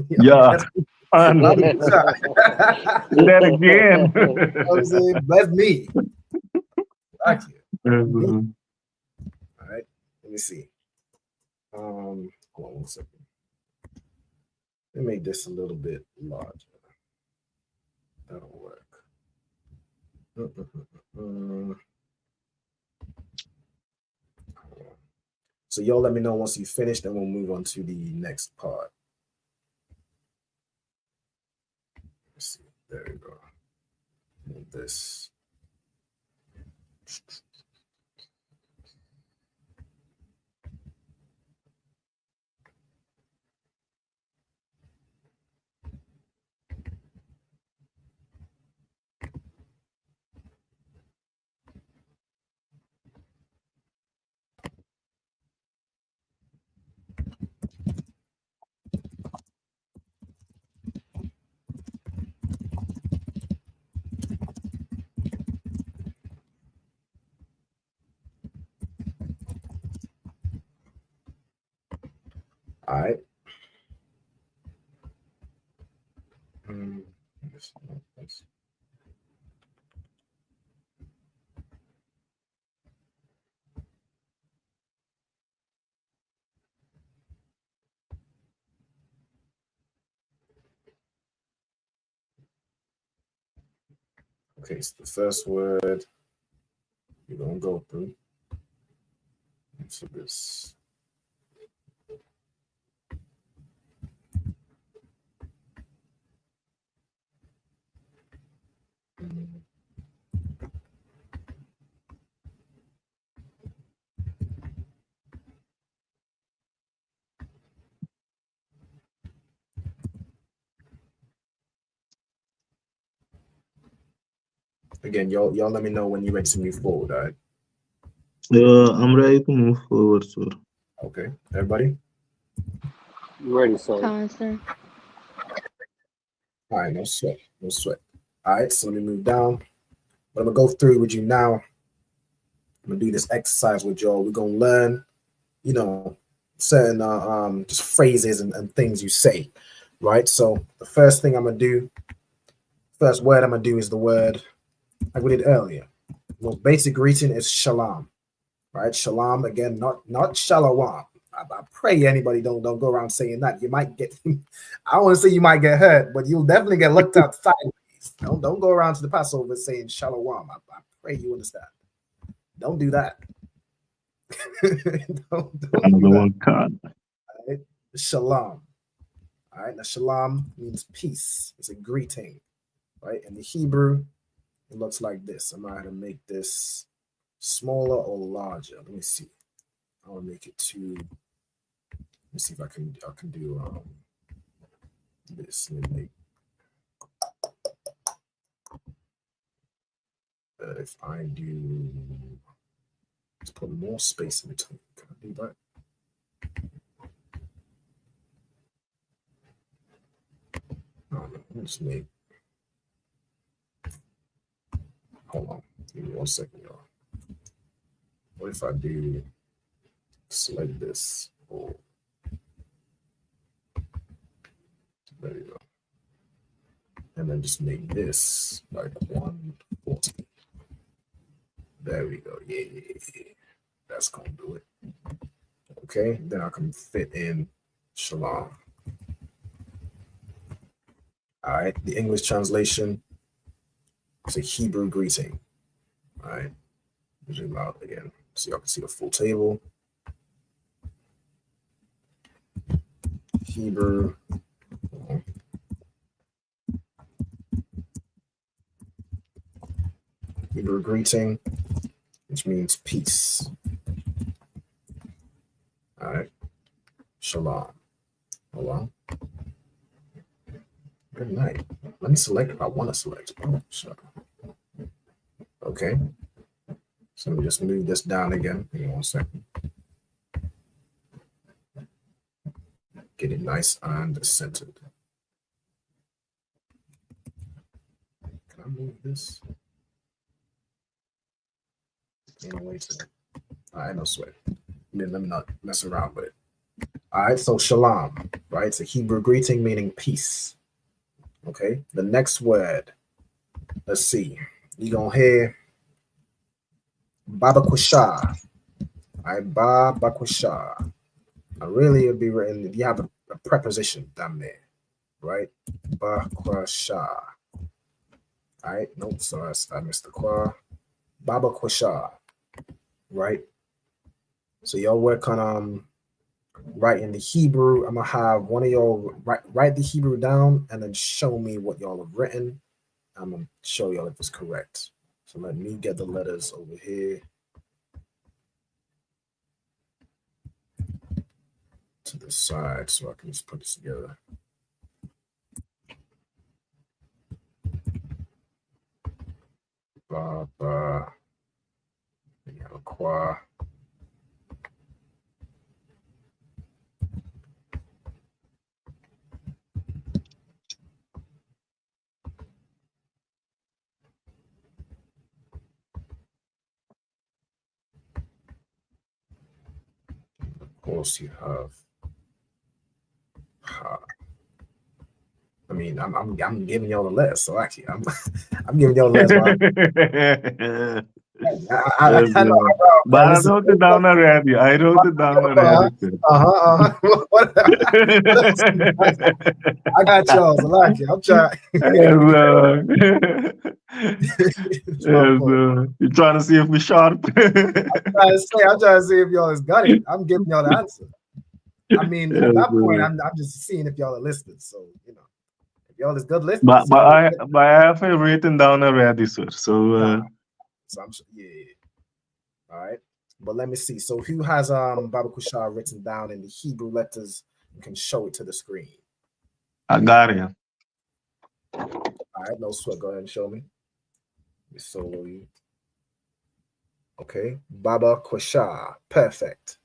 Yeah. And that again. I'm saying, bless me. Thank you. All right, let me see. Hold on 1 second. Let me make this a little bit larger. That'll work. So y'all let me know once you finish, then we'll move on to the next part. Let's see. There we go. Move this. All right. Okay, so the first word you're gonna go through. So this. Again, y'all let me know when you're ready to move forward, all right? I'm ready to move forward, sir. Okay, everybody? You ready, sir? Sir. All right, no sweat, no sweat. All right, so let me move down. But I'm gonna go through with you now. I'm gonna do this exercise with y'all. We're gonna learn, certain just phrases and things you say, right? So the first thing I'm gonna do, first word I'm gonna do is the word like we did earlier. The most basic greeting is shalom, right? Shalom again, not shalom. I pray anybody don't go around saying that. You might get, I don't want to say you might get hurt, but you'll definitely get looked at sideways. Don't go around to the Passover saying shalom. I pray you understand. Don't do that. don't do that. All right? Shalom. All right, now shalom means peace. It's a greeting, right? In the Hebrew, it looks like this. I'm going to make this smaller or larger. Let me see. I want to make it too. Let me see if I can do this. Let me make if I do, let's put more space in between. Can I do that? Let's make. Hold on. Give me 1 second, y'all. What if I do select this? Oh. There you go. And then just make this like 140. There we go. Yeah. That's gonna do it. Okay, then I can fit in shalom. All right, the English translation is a Hebrew greeting. All right, zoom out again so y'all can see the full table. Hebrew. Hebrew greeting, which means peace. All right, shalom. Hold on. Good night. Let me select if I want to select. Oh, sure. Okay. So let me just move this down again. Give me 1 second. Get it nice and centered. Can I move this? Ain't no way to. All right, no sweat. Let me not mess around with it. All right, so shalom, right? It's a Hebrew greeting meaning peace. Okay, the next word, let's see. You're going to hear Babakusha. All right, Babakusha. Really, it'll be written if you have a preposition down there, right? Babakusha. All right, nope, sorry, I missed the qua. Babakusha, right? So y'all work on writing the Hebrew. I'm gonna have one of y'all write the Hebrew down and then show me what y'all have written. I'm gonna show y'all if it's correct. So let me get the letters over here to the side so I can just put this together. Baba, qua. Of course, you have. I mean, I'm giving y'all the list. So actually, I'm giving y'all the list. Yes, but I wrote it down already. I wrote it down already. I got y'all. So like it. I'm trying. You're trying to see if we're sharp. I'm trying to see if y'all is got it. I'm giving y'all the answer. I mean, at that point, I'm just seeing if y'all are listed. So if y'all is good listed. But I have it written down already, sir. So so I'm sure, yeah. All right, but let me see. So who has Babakusha written down in the Hebrew letters and can show it to the screen? I got it. All right, no sweat. Go ahead and show me. Let me solo you. Okay, Babakusha. Perfect.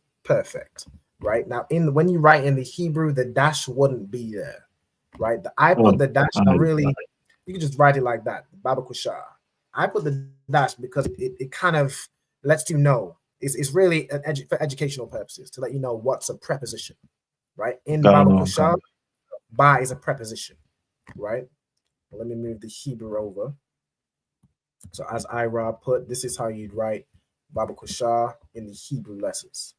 Right now, when you write in the Hebrew, the dash wouldn't be there. Right, I put the dash. You can just write it like that. Babakusha. I put the dash because it kind of lets you know it's really for educational purposes to let you know what's a preposition, right? In Babakusha, ba is a preposition, right? Let me move the Hebrew over. So as Ira put, this is how you'd write Babakusha in the Hebrew letters.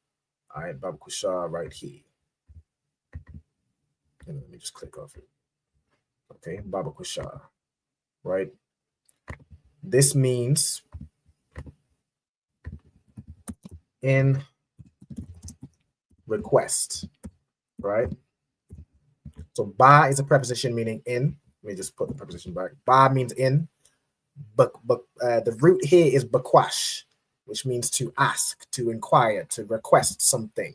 All right, Babakusha right here. And let me just click off it. Okay, Babakusha, right? This means in request, right? So ba is a preposition meaning in. Let me just put the preposition back. Ba means in, but the root here is bakwash, which means to ask, to inquire, to request something.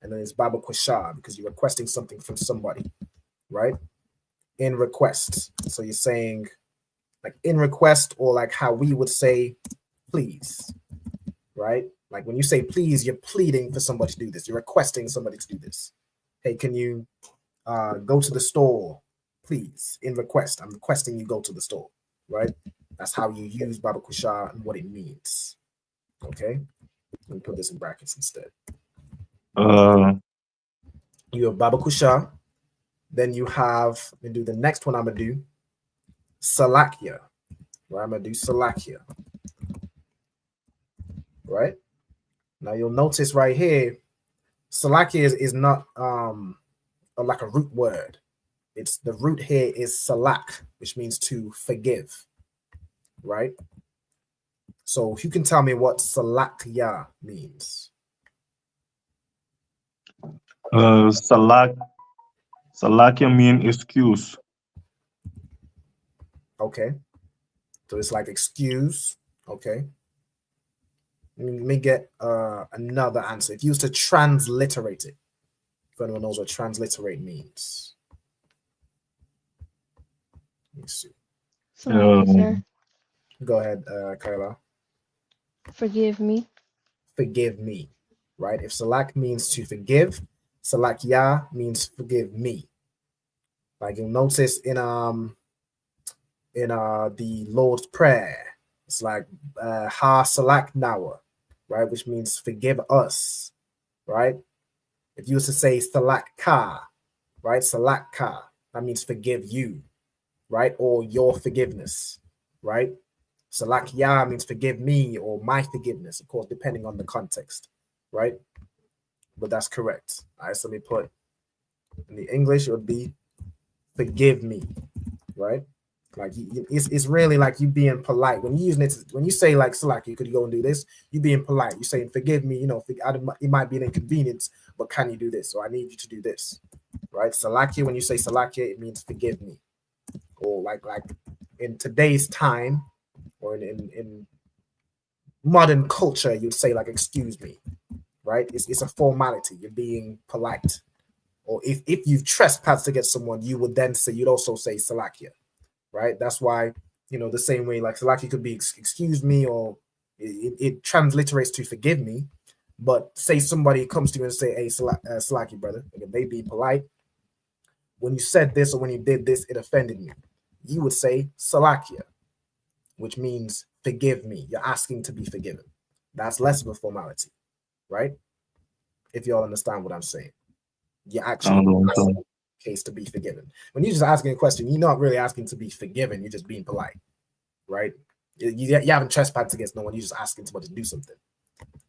And then it's babakusha because you're requesting something from somebody, right? In request. So you're saying like in request, or like how we would say please, right? Like when you say please, you're pleading for somebody to do this. You're requesting somebody to do this. Hey, can you go to the store, please? In request, I'm requesting you go to the store, right? That's how you use babakusha and what it means. Okay, let me put this in brackets instead. You have babakusha, then you have, let me do the next one I'm gonna do, salakia. Right, I'm gonna do salakia. Right now, you'll notice right here, salakia is not like a root word. It's the root here is salak, which means to forgive. Right. So you can tell me what salakya means. Salakia mean excuse. Okay. So it's like excuse. Okay. Let me get another answer. If you used to transliterate it, if anyone knows what transliterate means. Let me see. Go ahead, Kyla. Forgive me. Forgive me, right? If salak means to forgive, salakya means forgive me. Like you'll notice in the Lord's Prayer, it's like ha salak nawa, right? Which means forgive us, right? If you were to say salak ka, right? Salaka, that means forgive you, right? Or your forgiveness, right? Salakia means forgive me or my forgiveness, of course, depending on the context, right? But that's correct. All right, so let me put in the English, it would be forgive me, right? Like it's really like you being polite when you using it. When you say like Salaki, could you go and do this? You being polite. You saying forgive me. You know, it might be an inconvenience, but can you do this? Or I need you to do this, right? Salakia. When you say Salakia, it means forgive me, or like in today's time, or in modern culture, you'd say like excuse me, right? It's a formality. You're being polite. Or if you've trespassed against someone, you would then say, you'd also say Salakia, right? That's why, you know, the same way like Salakia could be excuse me, or it transliterates to forgive me. But say somebody comes to you and say, hey, Salaki, brother, and they be polite. When you said this or when you did this, it offended me. You would say Salakia, which means forgive me. You're asking to be forgiven. That's less of a formality, right? If y'all understand what I'm saying. You're actually asking the case to be forgiven. When you're just asking a question, you're not really asking to be forgiven. You're just being polite, right? You haven't trespassed against no one. You're just asking someone to do something,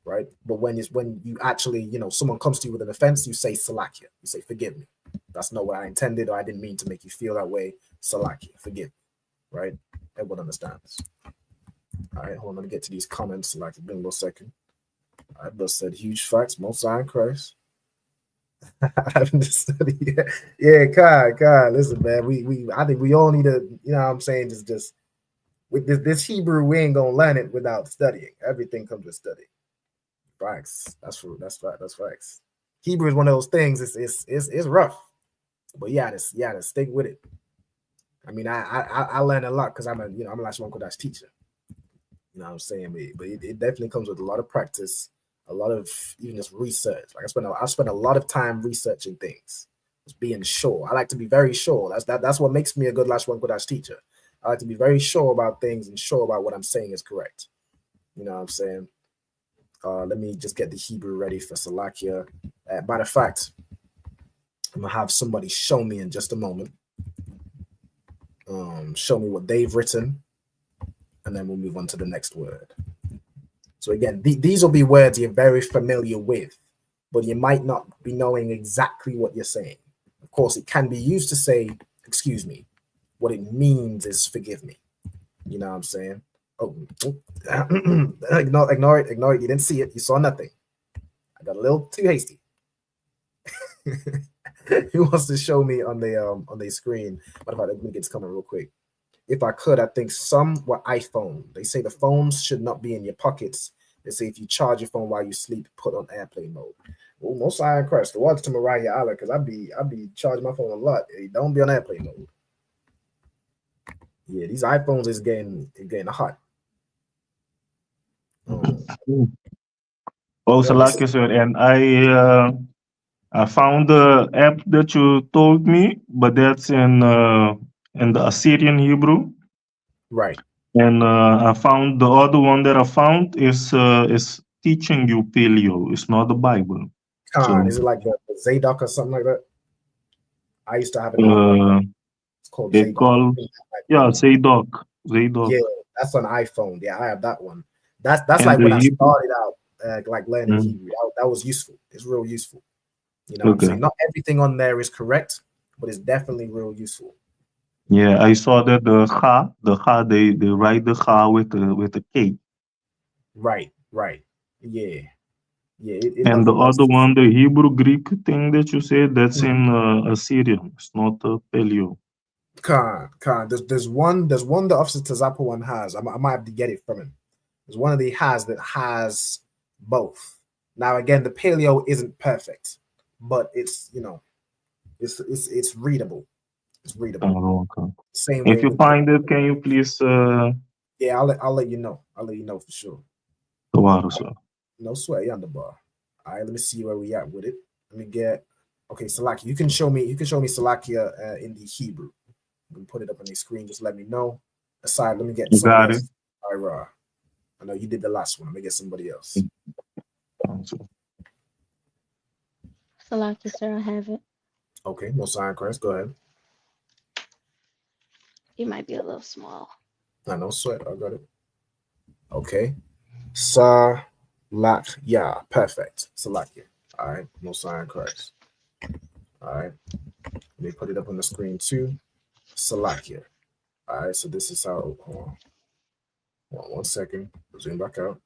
right? But when you actually, you know, someone comes to you with an offense, you say Salakia. You say, forgive me. That's not what I intended, or I didn't mean to make you feel that way. Salakia, forgive me, right? Everyone understands. All right, hold on. Let me get to these comments. Like, give me a little second. I just said huge facts. Most High in Christ. I haven't studied yet. Yeah, God, listen, man. I think we all need to, you know what I'm saying, just with this Hebrew, we ain't gonna learn it without studying. Everything comes with study. Facts. That's facts. Hebrew is one of those things, it's rough. But yeah, to stick with it. I mean, I learned a lot because I'm a Lashawan Qadash teacher. You know what I'm saying? But it definitely comes with a lot of practice. A lot of even just research. Like I spend a lot of time researching things, just being sure. I like to be very sure. That's what makes me a good Lashawan Qadash teacher. I like to be very sure about things and sure about what I'm saying is correct. You know what I'm saying? Let me just get the Hebrew ready for Salakia. Matter of fact, I'm gonna have somebody show me in just a moment. Show me what they've written, and then we'll move on to the next word. So again, these will be words you're very familiar with, but you might not be knowing exactly what you're saying. Of course, it can be used to say, excuse me. What it means is forgive me. You know what I'm saying? Oh, ignore it. You didn't see it. You saw nothing. I got a little too hasty. Who wants to show me on the screen? What about, let me get this coming real quick. If I could, I think some were iPhone. They say the phones should not be in your pockets. They say if you charge your phone while you sleep, put on airplane mode. Well, most High in Christ. The words to Mariah Allah, because I be charging my phone a lot. Don't be on airplane mode. Yeah, these iPhones is getting hot. Also, like you said, and I found the app that you told me, but that's in the Assyrian Hebrew. Right. And I found the other one that I found is teaching you paleo. It's not the Bible. Is it like the Zadok or something like that? I used to have an app like that. It's called Zadok. Zadok. Yeah, that's on iPhone. Yeah, I have that one. That's like when I started out, like learning Hebrew. That was useful. It's real useful. You know what I'm saying? Not everything on there is correct, but it's definitely real useful. Yeah, I saw that the cha, they write the cha with a K. Right. Yeah. And the other one, the Hebrew Greek thing that you said, that's in Assyrian. It's not paleo. There's one the Officer Tazapo one has. I might have to get it from him. There's one of the has that has both. Now again, the paleo isn't perfect, but it's it's readable. It's readable. Oh, okay. Same if way you find it, can you please? Yeah, I'll let you know. I'll let you know for sure. No sweat, underbar. All right, let me see where we at with it. Let me get Salakia. You can show me Salakia in the Hebrew. You can put it up on the screen. Just let me know. Aside, let me get somebody else. Ira. I know you did the last one. Let me get somebody else. Salakia, sir, I have it. Okay, no sign, Christ. Go ahead. It might be a little small. No sweat. I got it. Okay. Salakya. Perfect. Salakya. All right. No sign, Christ. All right. Let me put it up on the screen too. Salakya. All right. So this is how. Hold on 1 second. Zoom back out.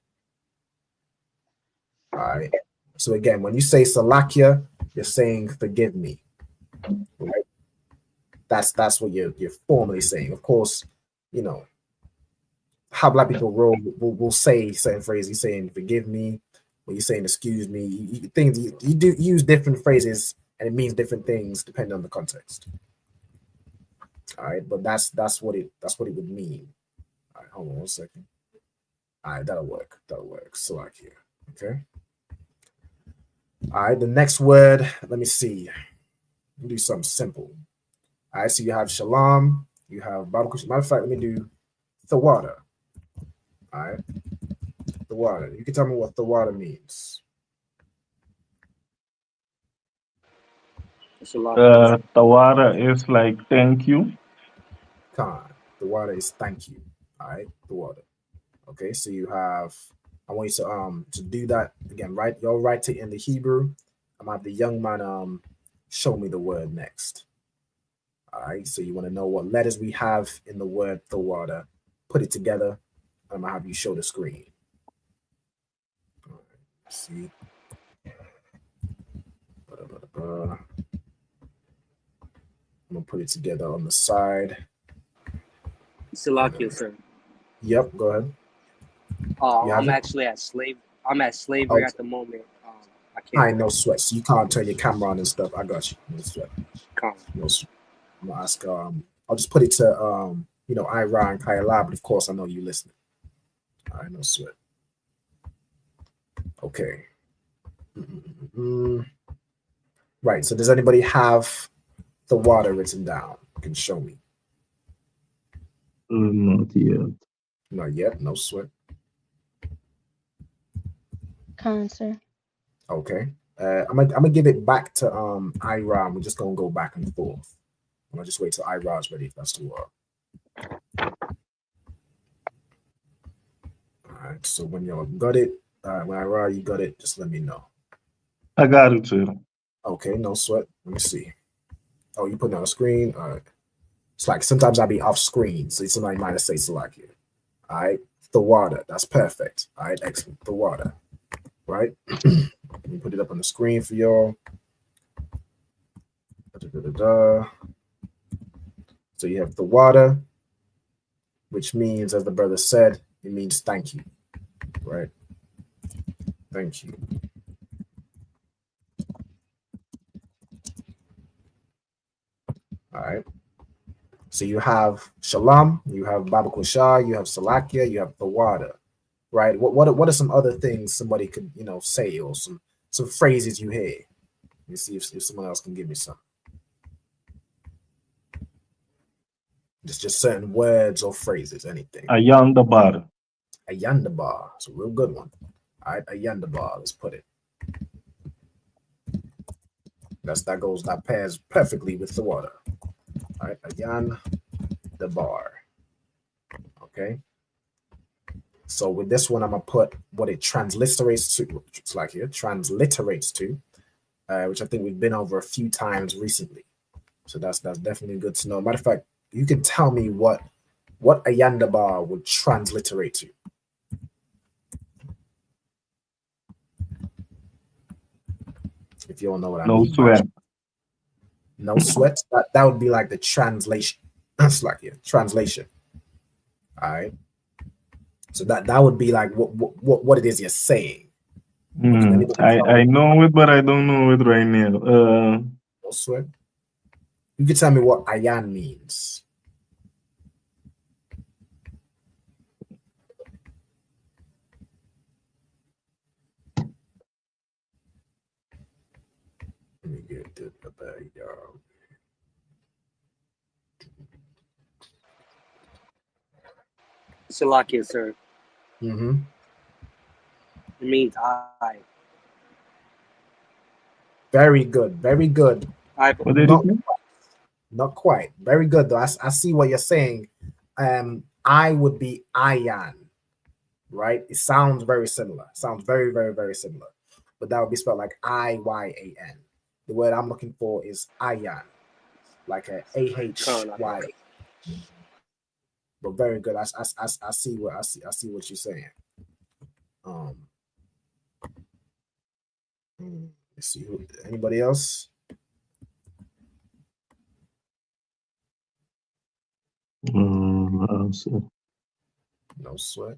All right. So again, when you say Salakya, you're saying forgive me. Right? That's what you're formally saying. Of course, you know how black people roll. Will say certain phrases. You're saying forgive me. When you're saying excuse me, you do use different phrases and it means different things depending on the context. All right, but that's what it would mean. All right, hold on 1 second. All right, that'll work. Salakya. Okay. All right, the next word. Let me see. Let me do something simple. All right, so you have shalom. You have Bible. Matter of fact, let me do thawada. All right, thawada. You can tell me what thawada means. Tawara is like thank you. Khan. Thawada is thank you. All right, thawada. Okay, so you have. I want you to do that again. Right, y'all write it in the Hebrew. I'm gonna have the young man show me the word next. All right, so you want to know what letters we have in the word thawada. Put it together. I'm gonna have you show the screen. All right, let's see. I'm gonna put it together on the side. Salakya, sir. Yep, go ahead. I'm actually at slavery. I'm at slavery at the moment. I can't. I ain't no sweat, so you can't turn your camera on and stuff. I got you. No sweat. No sweat. I'm gonna ask. I'll just put it to Ira and Kayla, but of course I know you listening. All right, no sweat. Okay. Right. So does anybody have the water written down? You can show me. Not yet. Not yet. No sweat. Sir. Okay. I'm gonna give it back to Ira. We're just gonna go back and forth. I'm gonna just wait till Ira's ready. If that's too hard. All right. So when y'all got it, when Ira you got it, just let me know. I got it too. Okay. No sweat. Let me see. Oh, you putting it on the screen? All right. It's like sometimes I'll be off screen, so somebody might have said Salakya. All right. The water. That's perfect. All right. Excellent. The water. Right. Let me put it up on the screen for y'all. So you have the water, which means, as the brother said, it means thank you. Right. Thank you. All right. So you have shalom, you have Baba Kushah, you have Salakya, you have the water. Right. What are some other things somebody could say, or some phrases you hear? Let me see if someone else can give me some. Just certain words or phrases, anything. Ayandabar. Ayandabar. It's a real good one. All right, Ayandabar. Let's put it. That pairs perfectly with the water. All right, Ayandabar. Okay. So with this one, I'm gonna put what it transliterates to. It's like here, transliterates to, which I think we've been over a few times recently. So that's definitely good to know. Matter of fact, you can tell me what Ayandabar would transliterate to. If you all know what I mean. No sweat. No sweat. That would be like the translation. That's like translation. All right. So that would be like what it is you're saying. I know it, but I don't know it right now. No sweat. You can tell me what ayan means. Let me get the bag, y'all. Salakya, sir. Mm-hmm. It means I. Very good. Very good. What did you say? Not quite. Very good though. I see what you're saying. I would be Ayan, right? It sounds very similar. Sounds very, very, very similar. But that would be spelled like I-Y-A-N. The word I'm looking for is Ayan, like a A-H-Y. But very good. I see what you're saying. Let's see anybody else. No sweat.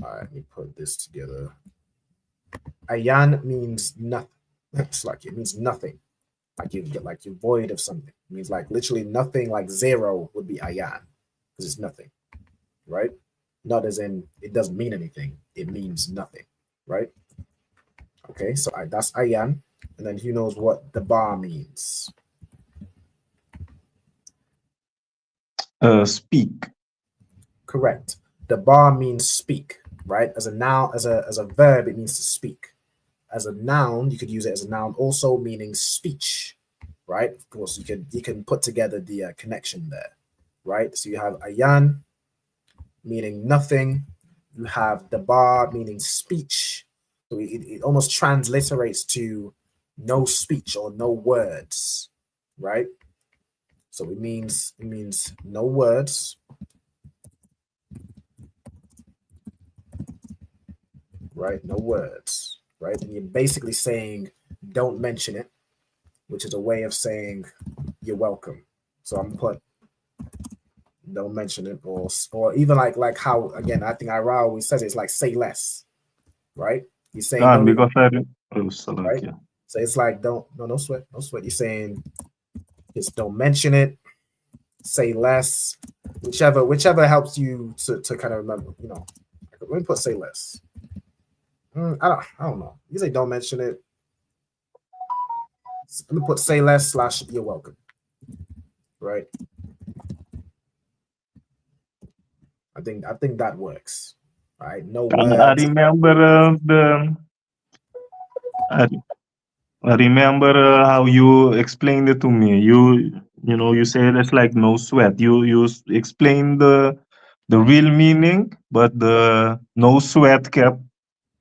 All right, let me put this together. Ayan means nothing. It's like it means nothing. Like you're void of something. It means like literally nothing. Like zero would be ayan because it's nothing, right? Not as in it doesn't mean anything. It means nothing, right? Okay, so that's ayan, and then who knows what the bar means? Speak. Correct. The bar means speak, right? As a noun, as a verb, it means to speak. As a noun, you could use it as a noun also meaning speech, right? Of course, you can put together the connection there, right? So you have ayan meaning nothing. You have dabar meaning speech. So it almost transliterates to no speech or no words, right? So it means no words. Right? No words, right? And you're basically saying, don't mention it, which is a way of saying you're welcome. So I'm put, don't mention it, or even like how, again, I think Ira always says it's like say less, right? You're saying, right? Yeah. So it's like, no sweat. You're saying, just don't mention it, say less, whichever helps you to kind of remember, let me put say less. I don't know. You say don't mention it. Let me put say less / you're welcome. Right. I think that works. Right. No words. I remember I remember how you explained it to me. You said it's like no sweat. You explained the real meaning, but the no sweat kept.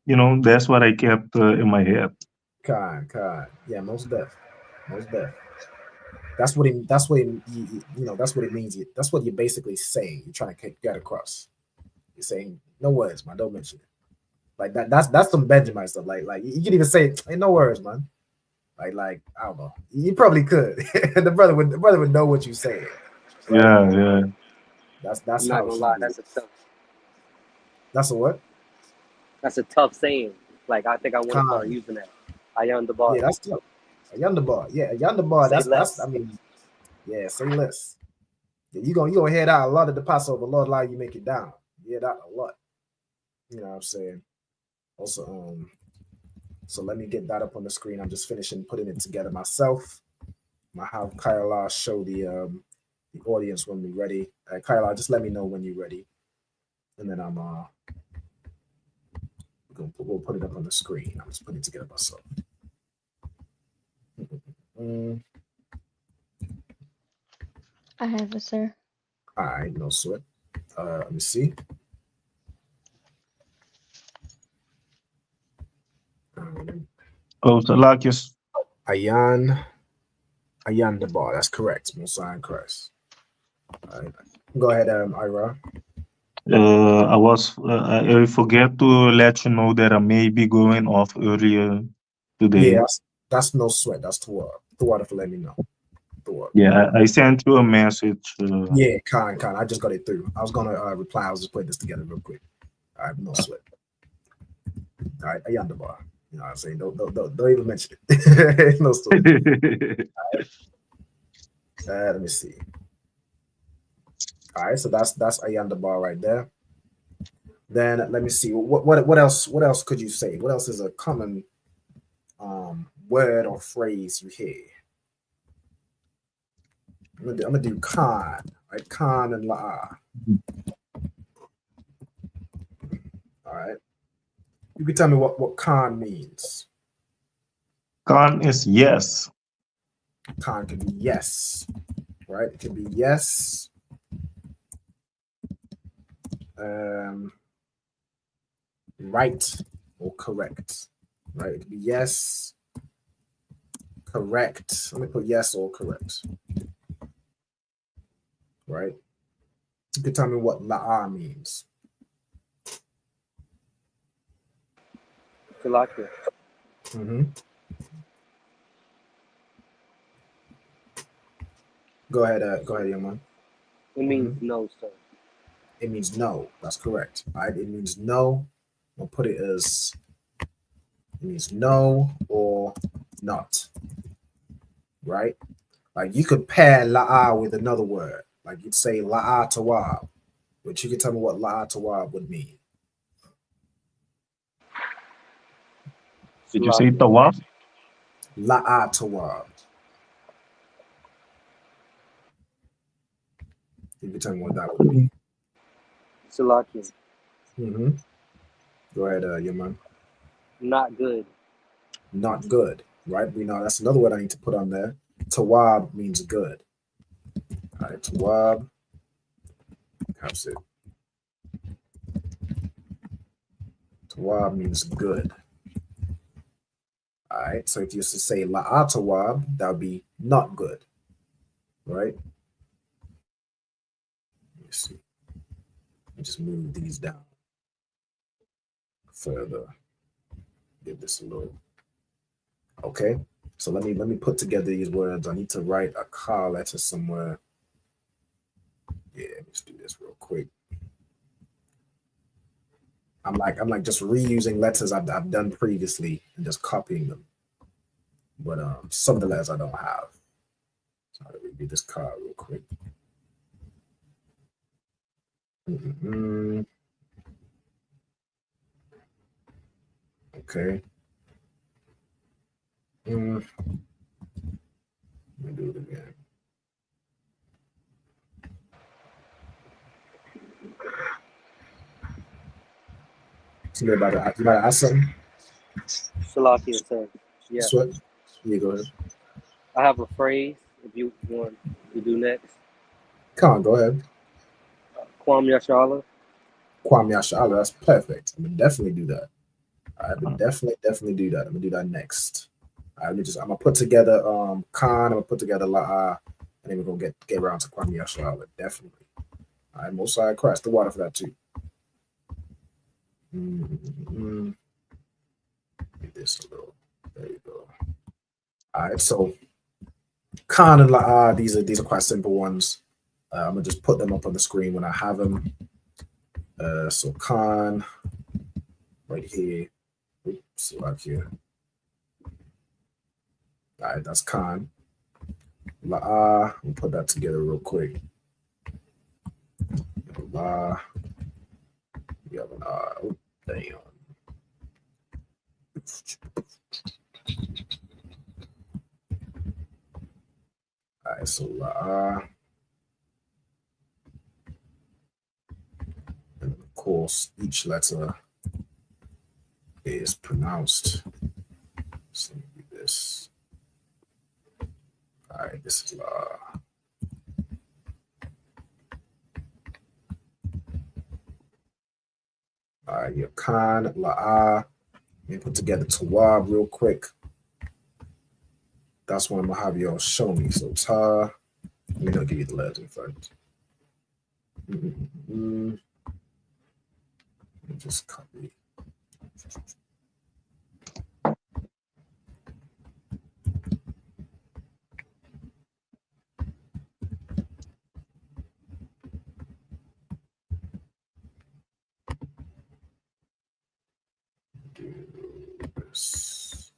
That's what I kept in my head. God. Yeah, most def. That's what it. That's what it, that's what it means. That's what you're basically saying. You're trying to get across. You're saying no words, man. Don't mention it. Like that. That's some Benjamin stuff. Like you can even say, hey, no words, man. Like I don't know. You probably could. the brother would know what you say. Right? Yeah. That's I'm not gonna lie. That's a tough. That's a what? That's a tough saying. Like I think I want to start using that. Ayan the bar. Yeah, that's tough. Ayan the bar. Yeah, Ayan the bar. That's. I mean, yeah. Say less. Yeah, you gonna head out a lot of the Passover. Lord allow you make it down. Yeah, that a lot. You know what I'm saying? Also, so let me get that up on the screen. I'm just finishing putting it together myself. I have Kyla show the audience when we're ready. Kyla, just let me know when you're ready, and then we'll put it up on the screen. I'm just putting it together myself. I have it, sir. All right, no sweat. Let me see. So like yes. Ayan the bar. That's correct. Messiah and Christ. All right. Go ahead, Ira. I forget to let you know that I may be going off earlier today. Yeah, that's no sweat. That's Tuwara. Tuwara for letting me know. Yeah, I sent you a message. Yeah, Khan. I just got it through. I was gonna reply. I was just putting this together real quick. All right, no sweat. All right, Ayan the bar. You know what I'm saying? Don't even mention it. No sweat. All right. Let me see. All right, so that's Ayan the bar right there. Then let me see. What else? What else could you say? What else is a common word or phrase you hear? I'm gonna do Khan, right? Khan and La. All right. You can tell me what Khan means. Khan is yes. Con can be yes, right? It can be yes. Right or correct, right? It can be yes, correct. Let me put yes or correct, right? You can tell me what la'a means. Salakia. Go ahead, young man. It means no, sir. It means no. That's correct. All right. It means no. We'll put it as it means no or not. Right? Like you could pair la'a with another word. Like you'd say la'a tawab, which you can tell me what la'a tawab would mean. Did you say tawaf? La'a tawab. You can tell me what that would mean. Salakia. Go ahead, young man. Not good. Not good, right? We know that's another word I need to put on there. Tawab means good. All right, tawab. That's it. Tawab means good. All right, so if you used to say la'a tawab, that would be not good, right? Let me see. Let me just move these down further. Give this a little. Okay, so let me put together these words. I need to write a call letter somewhere. Yeah, let's do this real quick. I'm like just reusing letters I've done previously and just copying them. But some of the letters I don't have. So let me do this card real quick. Okay. Let me do it again. Something about it. You might ask something? Salakia, sir. Yeah. What? Yeah, go ahead. I have a phrase if you want to do next. Come on, go ahead. Kwam Yashala. Kwam Yashala, that's perfect. I'm gonna definitely do that. I would definitely do that. I'm gonna do that next. I'm gonna put together Khan, I'm gonna put together La'a, and then we're gonna get around to Kwam Yashala. Definitely. All right, most side cross the water for that too. Get this a little. There you go. All right, so Khan and La'a, these are quite simple ones. I'm gonna just put them up on the screen when I have them. So Khan, right here. Oops, right here. All right, that's Khan. La'a, we'll put that together real quick. La, we have an oh, damn. All right, so La'a. And of course, each letter is pronounced. So let me do this. All right, this is La. All right, your Khan, La'a. Let me put together Tawab real quick. That's what I'm gonna have y'all show me. So Ta, let me not give you the letters in fact. Let me just copy. Do this.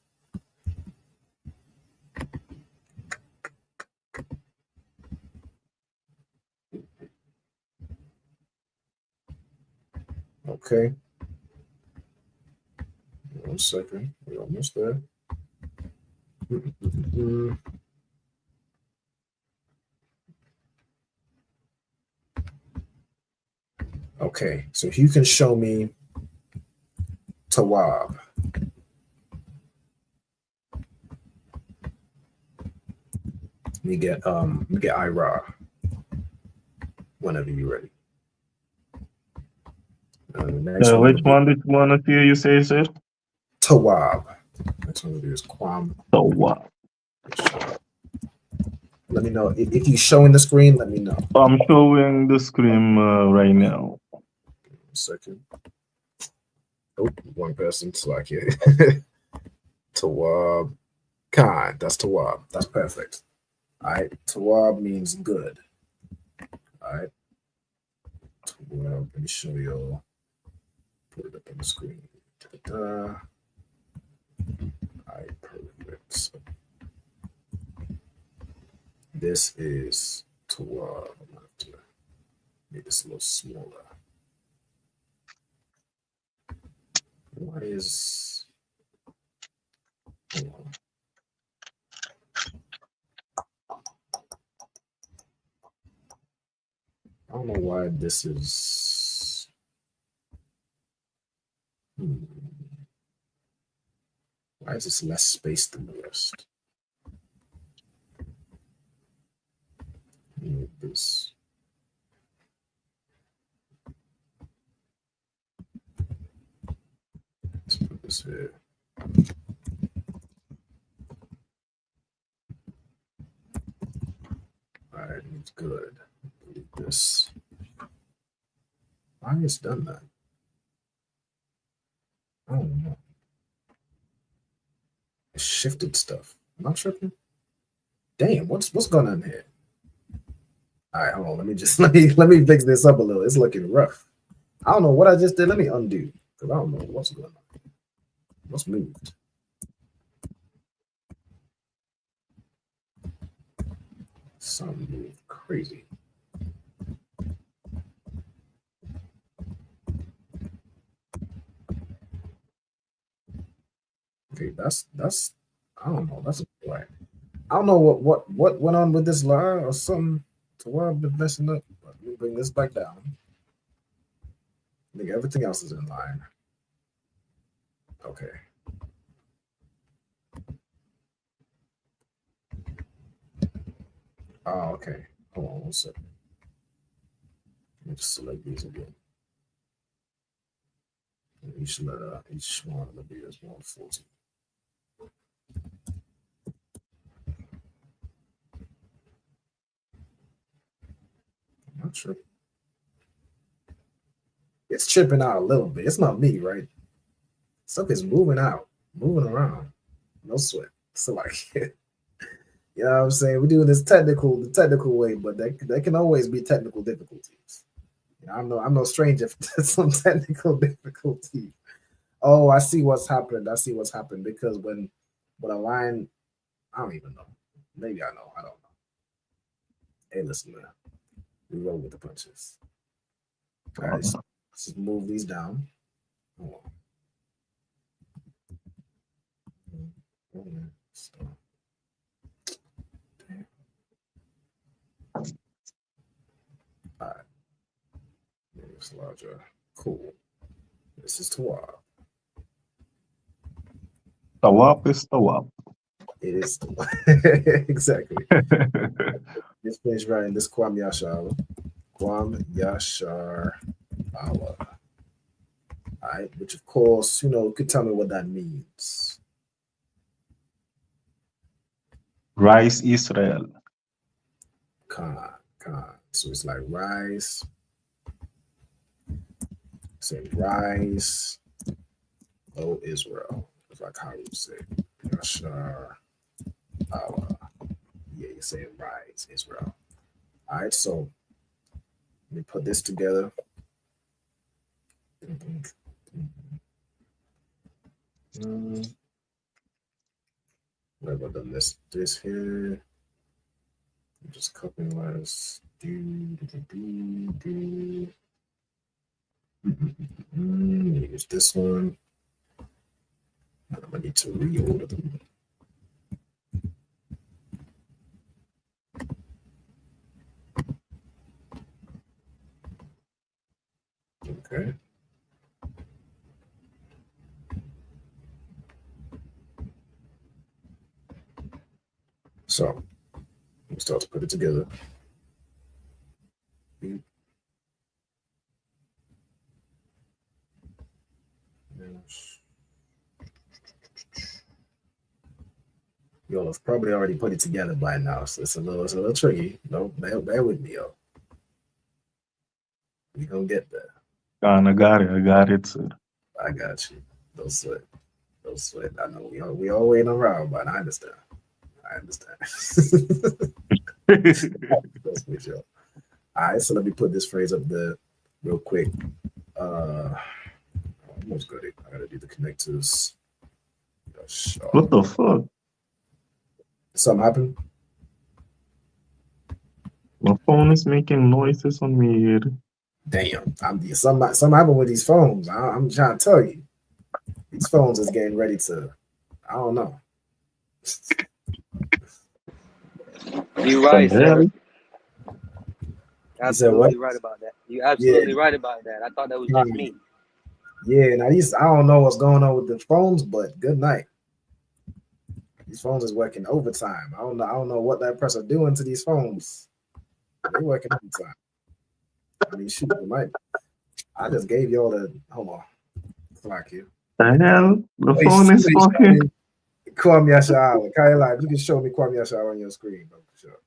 Okay. 1 second. We're almost there. Okay, so if you can show me Tawab. Let me get Ira whenever you're ready. The next Which one did you want to hear you say, sir? Tawab. Next one is Kwam. Tawab. Let me know if you're showing the screen. Let me know. I'm showing the screen right now. 1 second. Oh, one person, so I can't. Tawab. Khan. That's Tawab. That's perfect. All right. Tawab means good. All right. Tawab. Let me show you. Put it up on the screen. All right. Perfect. So this is Tawab. I'm gonna have to make this a little smaller. Why is hold on. I don't know why this is. Why is this less space than the rest? Move this. Let's put this here. All right, it's good. Delete this. Why has done that? I don't know. It shifted stuff. Am I tripping? Damn, what's going on here? All right, hold on. Let me fix this up a little. It's looking rough. I don't know what I just did. Let me undo because I don't know what's going on. What's moved? Something moved crazy. Okay, that's I don't know. That's right. I don't know what went on with this line or something to where I've been messing up. But let me bring this back down. I think everything else is in line. Okay. Oh, okay. Hold on 1 second. Let me just select these again. Each one of the videos 140. Not tripping. It's tripping out a little bit. It's not me, right? Stuff is moving out, moving around. No sweat. So like, you know what I'm saying? We're doing this the technical way, but there can always be technical difficulties. You know, I'm no stranger to some technical difficulties. Oh, I see what's happened. Because when a line, I don't even know. Maybe I know. I don't know. Hey, listen, man. We roll with the punches. All right, let's just move these down. Hold on. All right. Maybe it's larger. Cool. This is Tawab. Tawab is Tawab. It is exactly. Just finish writing this Kwam Yashar. Kwam Yashar Allah. All right, which of course, you could tell me what that means. Rise Israel. Khan. So it's like rise. Say rise, O Israel. It's like how you say Yashar Allah. Yeah, you say rise Israel. All right, so let me put this together. What have I done? This here. I'm just copying letters. Use this one. I'm gonna need to reorder them. Okay. So me start to put it together. You'll have probably already put it together by now, so it's a little tricky. No, bear with me, yo. We gonna get there. I got it, sir. I got you. Don't sweat. I know we all waiting around, but I understand. That's me, yo. All right, so let me put this phrase up there real quick. Almost got it. I gotta do the connectors. What the fuck? Something happened? My phone is making noises on me here. Damn, something happened with these phones. I'm trying to tell you, these phones is getting ready to. I don't know. You're right, sir. Absolutely right about that. You're absolutely right about that. I thought that was just me. Yeah, now I don't know what's going on with the phones, but good night. These phones is working overtime. I don't know what that person doing to these phones. They're working overtime. I mean, shoot, I just gave y'all the hold on. Clock you. The hell? The phone is fucking. Kwame Yasha, Kyle, you can show me Kwame Yasha on your screen, bro, for sure.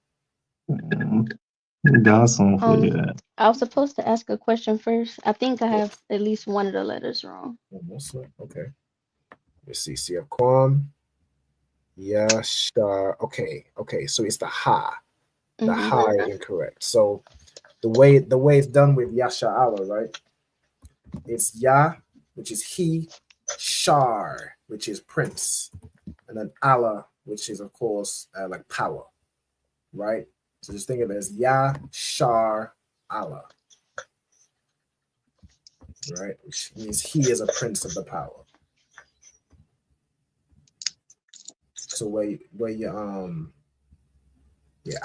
That's something. Yeah. I was supposed to ask a question first. I think I have at least one of the letters wrong. Okay. Let's see. See a Kwame Yasha. Okay. So it's the ha. The ha is incorrect. So the way it's done with Yasha Allah, right? It's Ya, which is he, Shar, which is prince, and then Allah, which is of course like power, right? So just think of it as Ya, Shar, Allah, right? Which means he is a prince of the power. So where you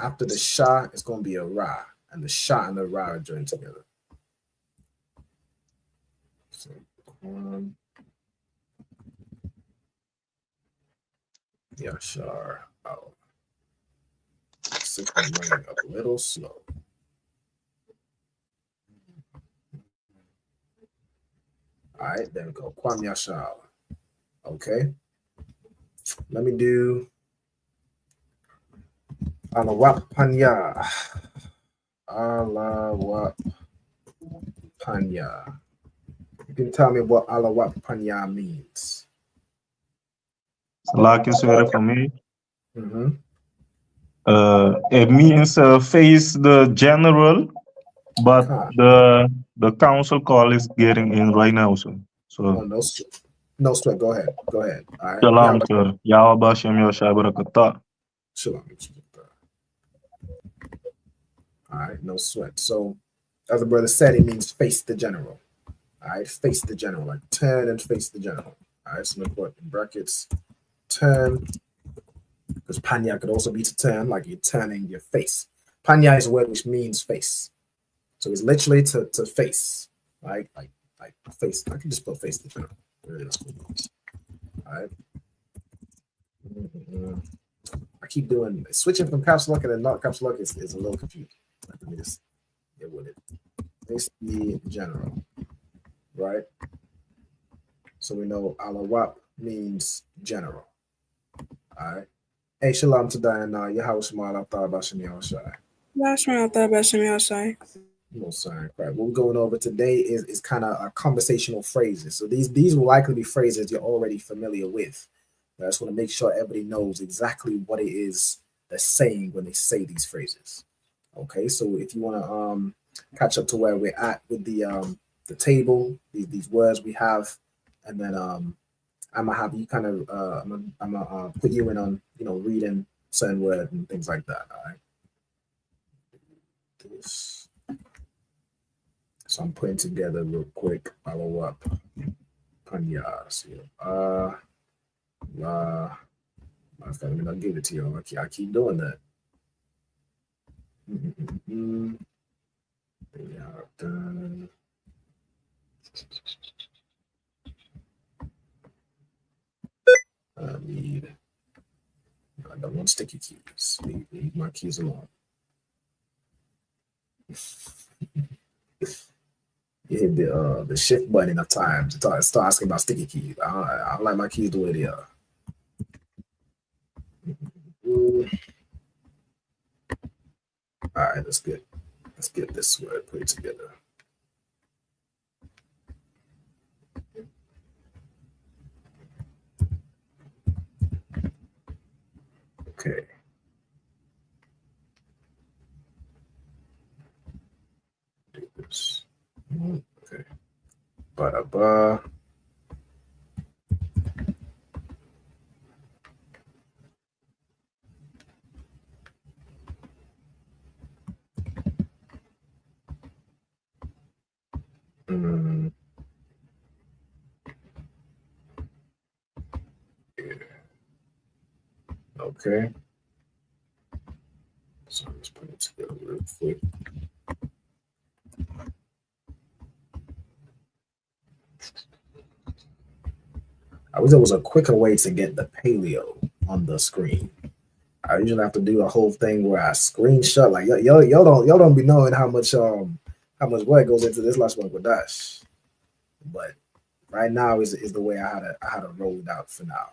after the Shah, it's gonna be a Ra, and the Shah and the Ra are joined together. So Yashar out. System running a little slow. All right, there we go. Kwame Yashar. Okay. Let me do Alawap Panya. Alawap Panya. You can tell me what Alawap Panya means. Like you said for me. It means face the general, but the council call is getting in right now, so. No sweat. Go ahead. All right. Shalom, sir. Yahweh Bashem Yoshai Barakatah. Shalom. All right, no sweat. So, as the brother said, it means face the general. All right, face the general, like turn and face the general. All right, so I'm going to put in brackets, turn, because panya could also be to turn, like you're turning your face. Panya is a word which means face. So it's literally to face, right? Like face. I can just put face the general. All right. I keep doing switching from caps lock and then not caps lock is a little confusing. Let me just get with it. Face the general, right? So we know Alawap means general. All right. Hey, shalom to Diana. Yahweh Shema Abdallah Bashem Yahushai. Most right. What we're going over today is kind of conversational phrases. So these will likely be phrases you're already familiar with. I just want to make sure everybody knows exactly what it is they're saying when they say these phrases. Okay, so if you want to catch up to where we're at with the table, these words we have, and then I'm gonna have you kind of I'm gonna put you in on reading certain words and things like that. All right. So I'm putting together real quick. Follow up. Panyas. I'm gonna give it to you. I keep doing that. Done. I don't want sticky sticky keys. Leave my keys alone. You hit the shift button enough times to start asking about sticky keys. I don't like my keys the way they are. All right, let's get this word put together. Okay. Do this. Okay. Ba-da-ba. Okay. So let's put it together real quick. I wish there was a quicker way to get the paleo on the screen. I usually have to do a whole thing where I screenshot. Like y'all don't be knowing how much work goes into this Lashawan Qadash. But right now is the way I had to roll it out for now.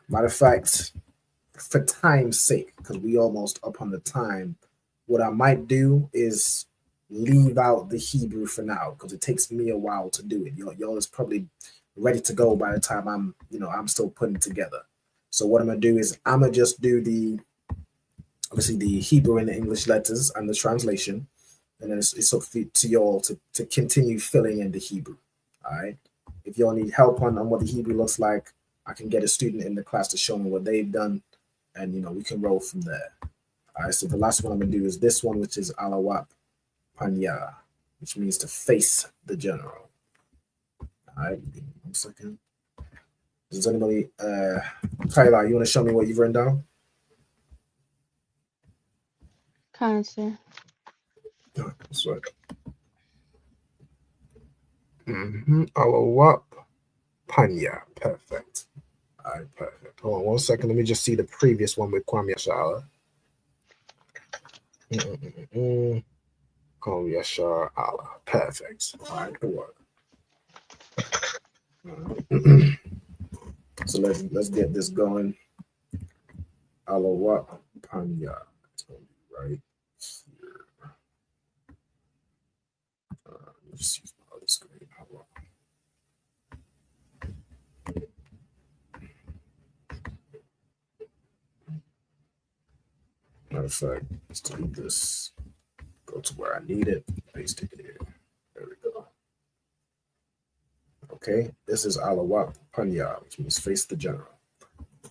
Matter of fact, for time's sake, because we almost up on the time, what I might do is leave out the Hebrew for now because it takes me a while to do it. Y'all is probably ready to go by the time I'm still putting it together. So what I'm gonna do is I'm gonna just do the Hebrew and the English letters and the translation, and then it's up to y'all to continue filling in the Hebrew. All right. If y'all need help on what the Hebrew looks like, I can get a student in the class to show me what they've done, and we can roll from there. All right. So the last one I'm gonna do is this one, which is Alawap Panya, which means to face the general. All right. 1 second. Does anybody, Kyla, you want to show me what you've written down? Cancer. That's right. Alawap Panya. Perfect. All right, perfect. Hold on 1 second. Let me just see the previous one with Kwame Yashar. Kwame Yashar Allah. Perfect. All right, good work. So let's get this going. Alawap Panya. Right here. Just use my other screen. Hold on. Matter of fact, let's delete this. Go to where I need it. Paste it here. There we go. Okay, this is Alawap Panya, which means face the general.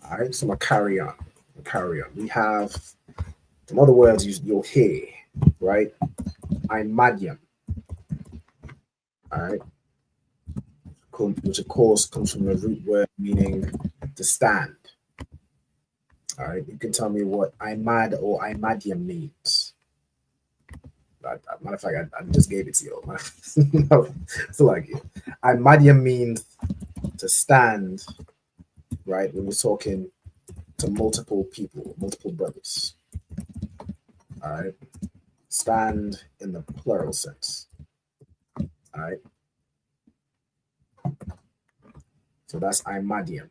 All right, so I'm gonna carry on. We have some other words you'll hear, right? I'm Madiam. All right, which of course comes from the root word meaning to stand. All right, you can tell me what Imad or Imadium means. Matter of fact, I just gave it to you. It's like it. Imadium means to stand, right? When you're talking to multiple people, multiple brothers. All right, stand in the plural sense. All right. So that's Imadium,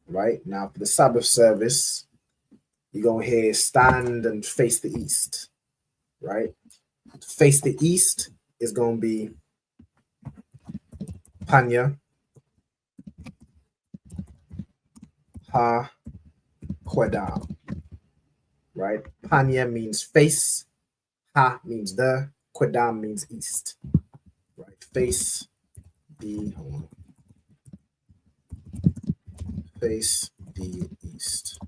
right? Now for the Sabbath service, you're going to hear stand and face the east, right? To face the east is going to be Panya Ha Quedam, right? Panya means face, Ha means the, Quedam means east, right? Face the east.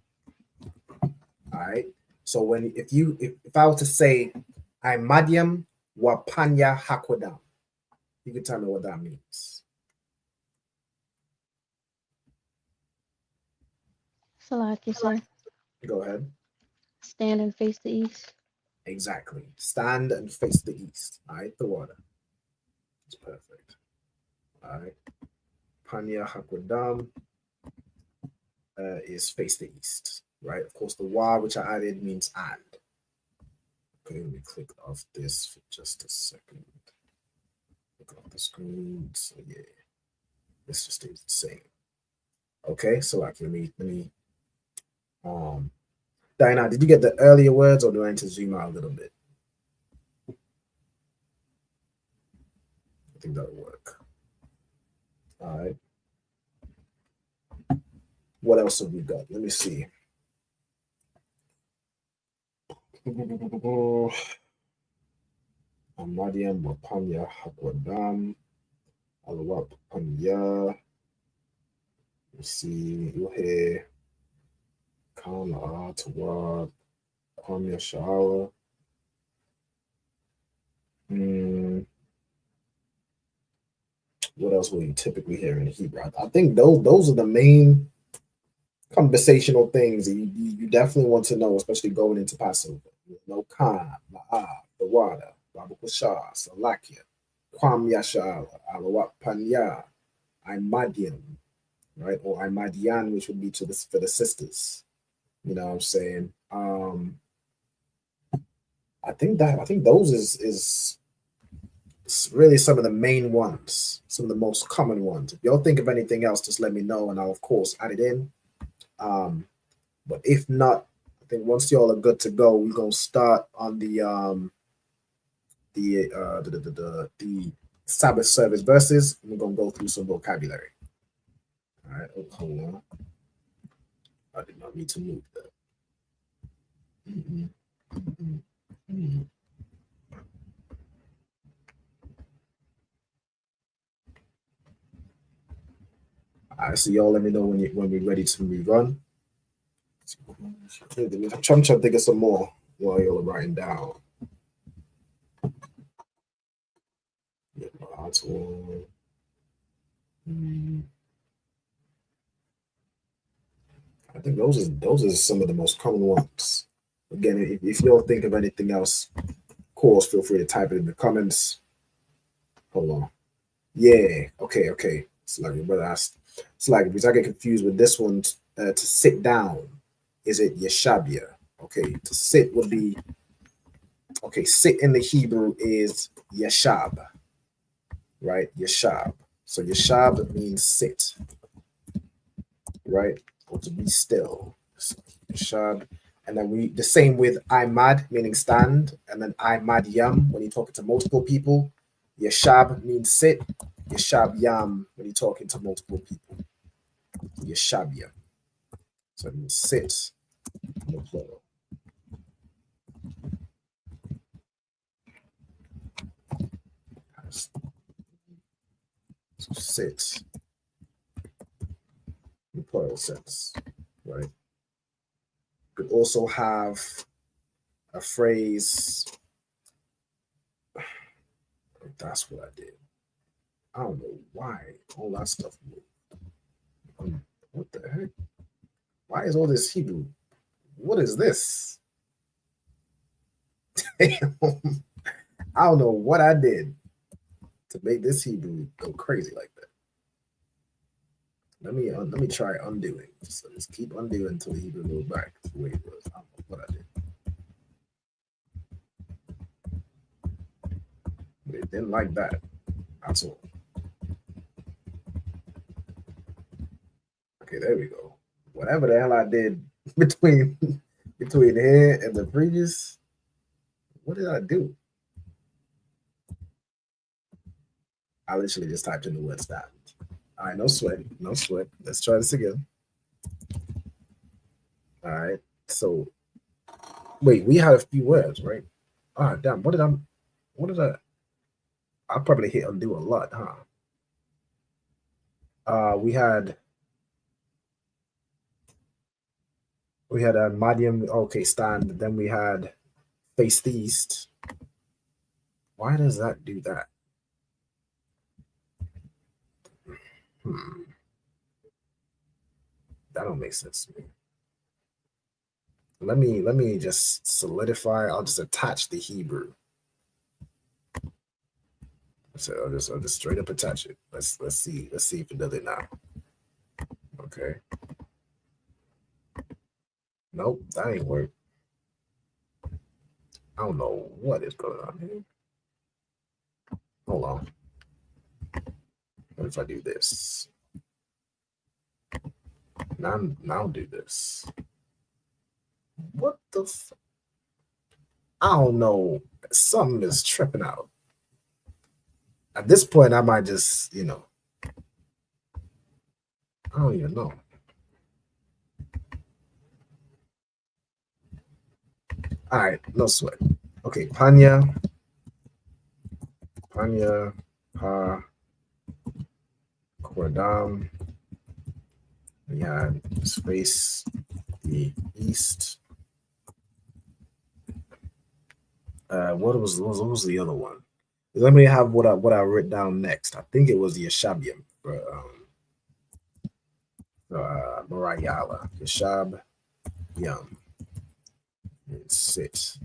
All right. So if I were to say I'm Madiam wa Panya Hakodam, you can tell me what that means. Salaki, sir. Go ahead. Stand and face the east. Exactly. Stand and face the east. All right, the water. It's perfect. All right. Panya Hakodam is face the east. right? Of course, the wa, which I added, means and. Okay, let me click off this for just a second. Click off the screen. So yeah, this just stays the same. Okay, so like let me Diana, did you get the earlier words or do I need to zoom out a little bit? I think that'll work. All right. What else have we got? Let me see. Amadian Wapanya Hakwadam Alawap Panya. Let's see, Uhe Kana Tawab Panya Shawa. What else will you typically hear in Hebrew? I think those are the main conversational things that you definitely want to know, especially going into Passover. No Kana, Ma'a, the water, Babu Kushah, Salakia, Kwam Yashal, Alawat Panya, Imadian, right? Or Imadian, which would be for the sisters. You know what I'm saying? I think those is really some of the main ones, some of the most common ones. If y'all think of anything else, just let me know, and I'll of course add it in. But if not, I think once y'all are good to go, we're gonna start on the Sabbath service verses. And we're gonna go through some vocabulary. All right, hold on. I did not need to move that. All right, so y'all let me know when we're ready to move on. I'm trying to think of some more while y'all are writing down. I think those are some of the most common ones. Again, if you don't think of anything else, of course, feel free to type it in the comments. Hold on. Yeah. Okay. It's like your brother asked. It's like because I get confused with this one. To sit down, is it yeshabia? Okay. To sit would be. Okay. Sit in the Hebrew is yeshab. Right. Yeshab. So yeshab means sit. Right. Or to be still. So, yeshab. And then the same with imad, meaning stand, and then imad yam when you're talking to multiple people. Yeshab means sit. Yeshab yam when you're talking to multiple people. Yeshab yam. So it means sit in the plural. So sit in the plural sense, right? Could also have a phrase. That's what I did. I don't know why all that stuff moved. What the heck? Why is all this Hebrew? What is this? I don't know what I did to make this Hebrew go crazy like that. Let me try undoing. So just keep undoing until the Hebrew goes back to the way it was. I don't know what I did. But it didn't like that at all. Okay, there we go. Whatever the hell I did between here and the previous, what did I do? I literally just typed in the word stand. All right, no sweat. Let's try this again. All right, so wait, we had a few words, right? Ah, damn, what did I probably hit undo a lot, huh? We had a medium, okay, stand, then we had face the east. Why does that do that? That don't make sense to me. Let me just solidify. I'll just attach the Hebrew. So I'll just straight up attach it. Let's see if it does it now. Okay. Nope, that ain't work. I don't know what is going on here. Hold on. What if I do this? Now do this. What the I don't know. Something is tripping out. At this point, I might just, I don't even know. All right, no sweat. Okay, Panya, Pa, Kordam. We had space the east. What was the other one? Let me have what I wrote down next. I think it was the Yeshabium for Marayala. Yeshab Yum. Sit.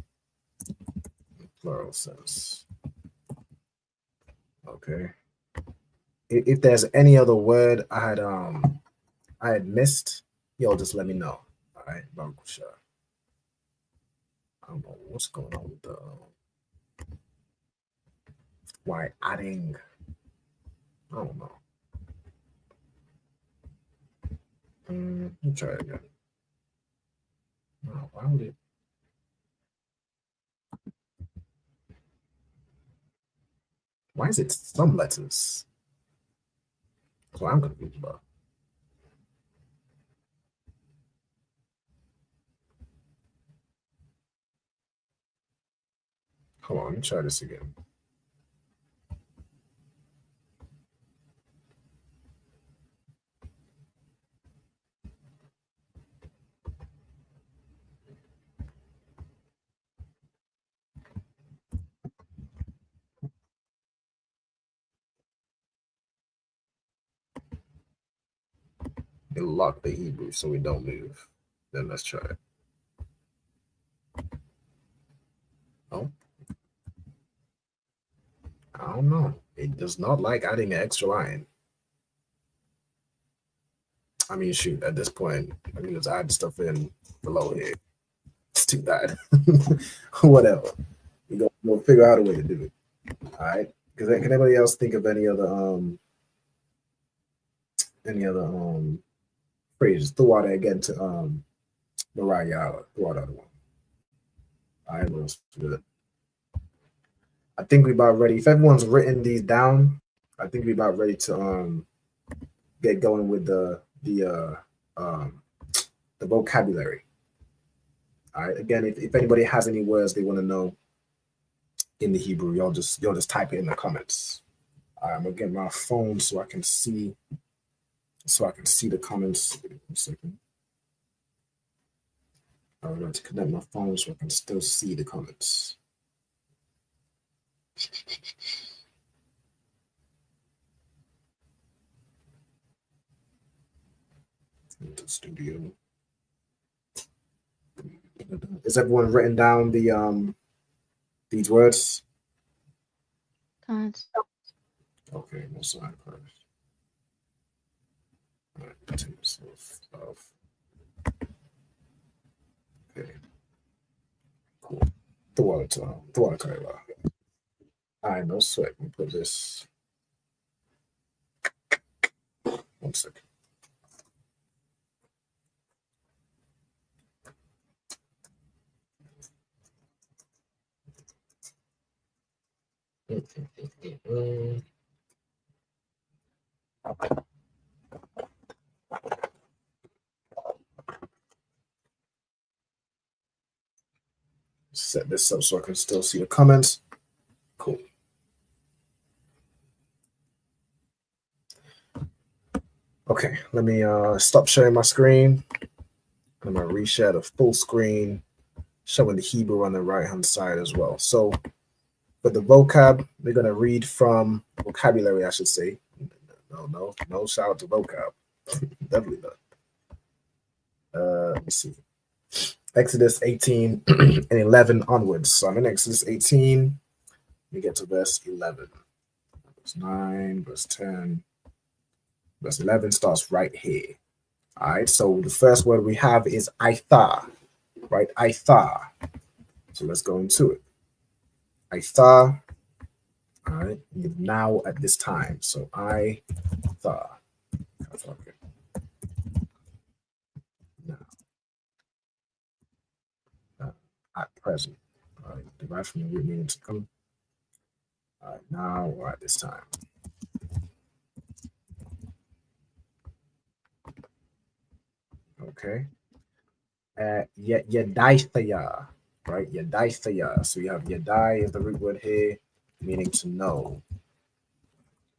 Plural sense. Okay. If there's any other word I had missed, yo, just let me know. All right, Baruch. I don't know what's going on with the why adding. I don't know. Let me try it again. No, why would it? Why is it some letters? So I'm confused about. Hold on, let me try this again. It locked the Hebrew so we don't move. Then let's try it. Oh. I don't know. It does not like adding an extra line. I mean, shoot, at this point, I can just add stuff in below here. It's too bad. Whatever. We'll figure out a way to do it. All right. Can anybody else think of any other phrases? Throw out again to Mariah. Throw out other one. All right, what else? Good. I think we're about ready. If everyone's written these down, I think we're about ready to get going with the vocabulary. All right. Again, if anybody has any words they want to know in the Hebrew, y'all just type it in the comments. I'm gonna get my phone so I can see the comments. Give me 1 second. I'm going to connect my phone so I can still see the comments. Into studio. Is everyone written down these words? Okay, no sign first. All right, continue stuff. Okay. Cool. Throw out Kaiwa. All right, no sweat. Let me put this. 1 second. Set this up so I can still see the comments. Cool. Okay, let me stop sharing my screen. I'm gonna reshare the full screen, showing the Hebrew on the right-hand side as well. So for the vocab, we're gonna read from vocabulary, I should say. No shout out to vocab. Definitely not. Let me see. Exodus 18 and 11 onwards. So I'm in Exodus 18. We get to verse 11. Verse 9, verse 10. Verse 11 starts right here. All right, so the first word we have is Aitha. right? Aitha. So let's go into it. Aitha. All right. Now at this time. So Aitha. Okay. Now. At present. All right. Derived from the root meaning to come. All right. Now or at this time. Okay. Yadaithaya, right? Yadaithaya. So you have yadai is the root word here, meaning to know,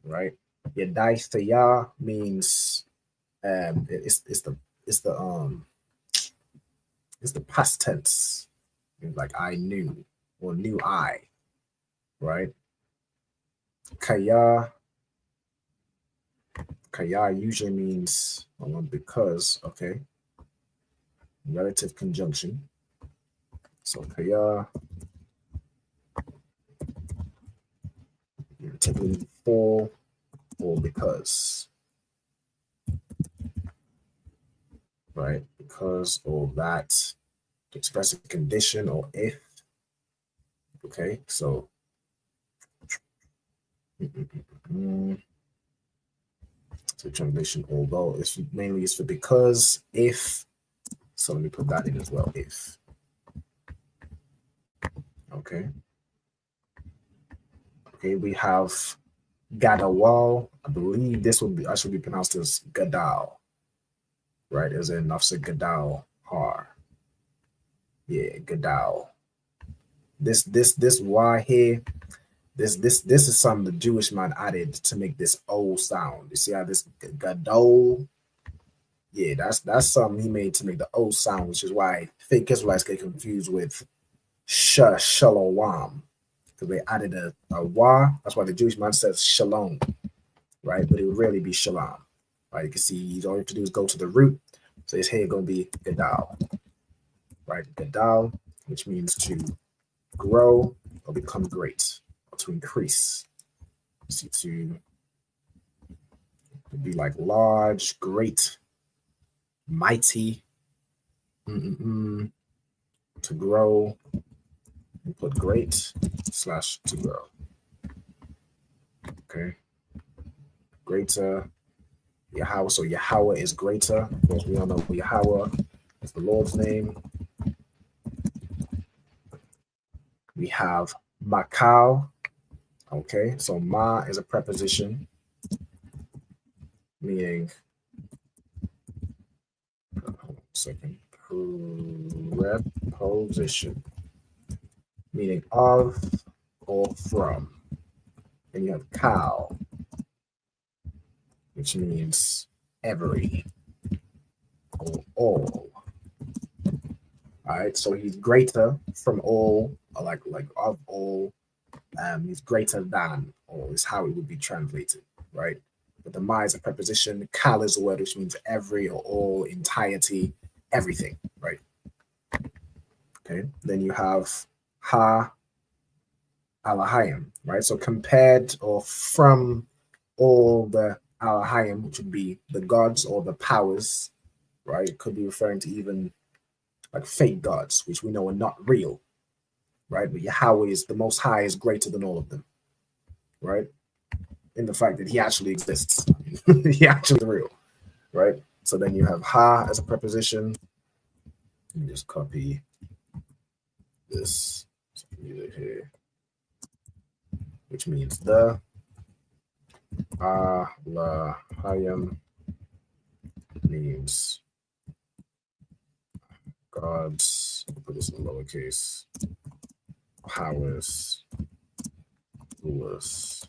right? Yadaithaya means it's the past tense, like I knew or knew I, right? Kaya usually means because, okay, relative conjunction. So kaya typically for or because, right? Because or that to express a condition or if. Okay, so so translation, although it's mainly used for because, if. So let me put that in as well. If. Okay. Okay, we have Gadawal. I believe this would be actually be pronounced as Gadal. Right, as in Nafsa Gadal Har. Yeah, Gadal. This Y here, this is something the Jewish man added to make this O sound. You see how this Gadol? Yeah, that's something he made to make the O sound, which is why fake Israelites get confused with Shalom. Because they added a Y. That's why the Jewish man says Shalom, right? But it would really be Shalom. Right? You can see all you have to do is go to the root. So his here going to be Gadal. Right? Gadal, which means to grow or become great or to increase. See, to be like large, great, mighty, to grow, and put great / to grow. Okay. Greater, Yahweh. So Yahweh is greater. Of course, we all know Yahweh is the Lord's name. We have Makal. Okay, so Ma is a preposition, meaning, preposition, meaning of or from. Then you have Kal, which means every or all. All right, so he's greater from all, or like of all. He's greater than all is how it would be translated, right? But the ma is a preposition. Kal is a word which means every or all, entirety, everything, right? Okay. Then you have Ha Alahayim, right? So compared or from all the Alahayim, which would be the gods or the powers, right? It could be referring to even like fake gods, which we know are not real, right? But Yahweh is the Most High, is greater than all of them, right? In the fact that he actually exists. He actually is real, right? So then you have Ha as a preposition. Let me just copy this here, which means the. Alahayim means God's, put this in lowercase, powers, rulers.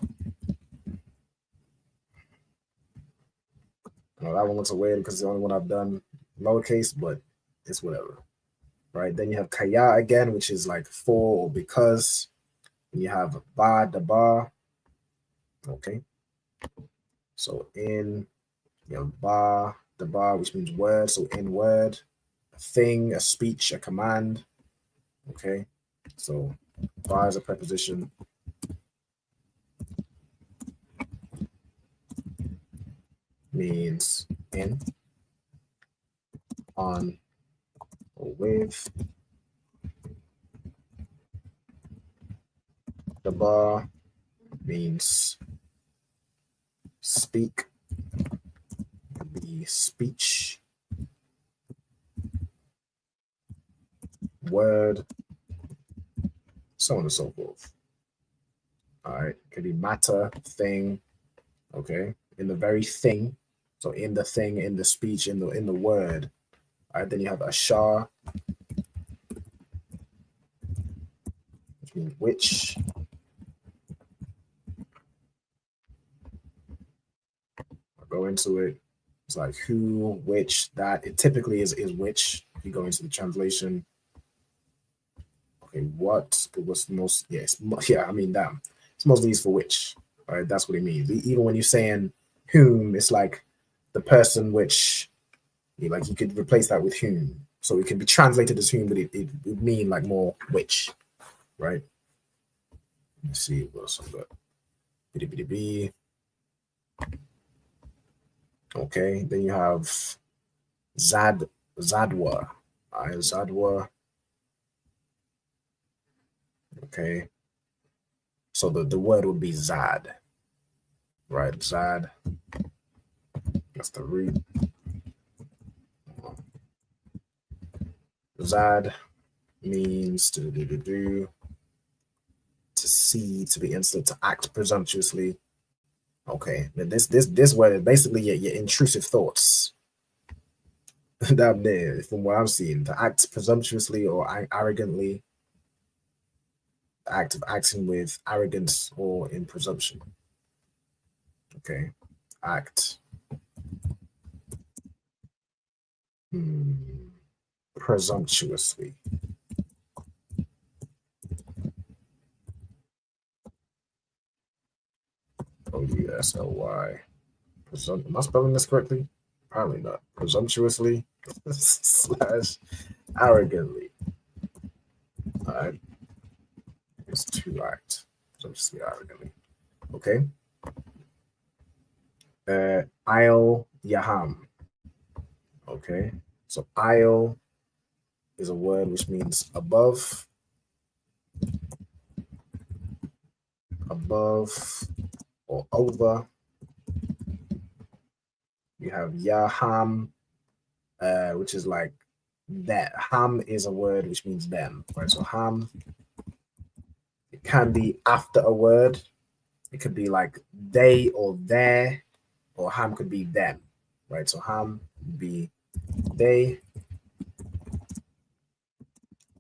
Well, that one looks weird because it's the only one I've done lowercase, but it's whatever. Right? Then you have Kaya again, which is like for or because. And you have Ba Daba. Okay. So in, you have Ba Daba, which means word. So in word, a thing, a speech, a command. Okay. So Ba is a preposition. Means in, on, or with. The bar means speak, could be speech, word, so on and so forth. All right, could be matter, thing, okay, in the very thing. So in the thing, in the speech, in the word. All right, then you have ashar, which means which. I'll go into it. It's like who, which, that. It typically is which. If you go into the translation. Okay, what? It was most, yes, yeah, I mean that. It's mostly used for which. All right, that's what it means. Even when you're saying whom, it's like the person which, like you could replace that with whom. So it can be translated as whom, but it would mean like more which, right? Let's see what else I've got. B. Okay, then you have zadwa. All right, zadwa. Okay, so the word would be zad, right? Zad. That's the root. Zad means to see, to be insolent, to act presumptuously. Okay, this word is basically your intrusive thoughts. Down there, from what I'm seeing, to act presumptuously or arrogantly, the act of acting with arrogance or in presumption. Okay, act presumptuously. O-U-S-L-Y. Am I spelling this correctly? Probably not. Presumptuously / arrogantly. All right. It's to act. Presumptuously, arrogantly. Okay. I'll Yaham. Okay. So I'll is a word which means above. Above or over. You have Yaham, which is like that. Ham is a word which means them, right? So ham, it can be after a word. It could be like they or their, or ham could be them, right? So ham would be they,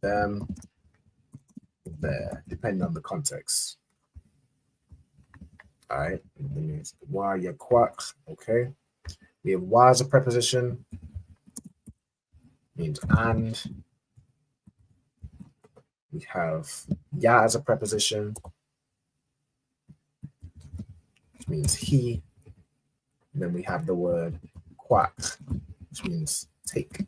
them, there, depending on the context. All right, then it's why your quack, okay. We have why as a preposition, means and. We have ya as a preposition, which means he. And then we have the word quack, which means take.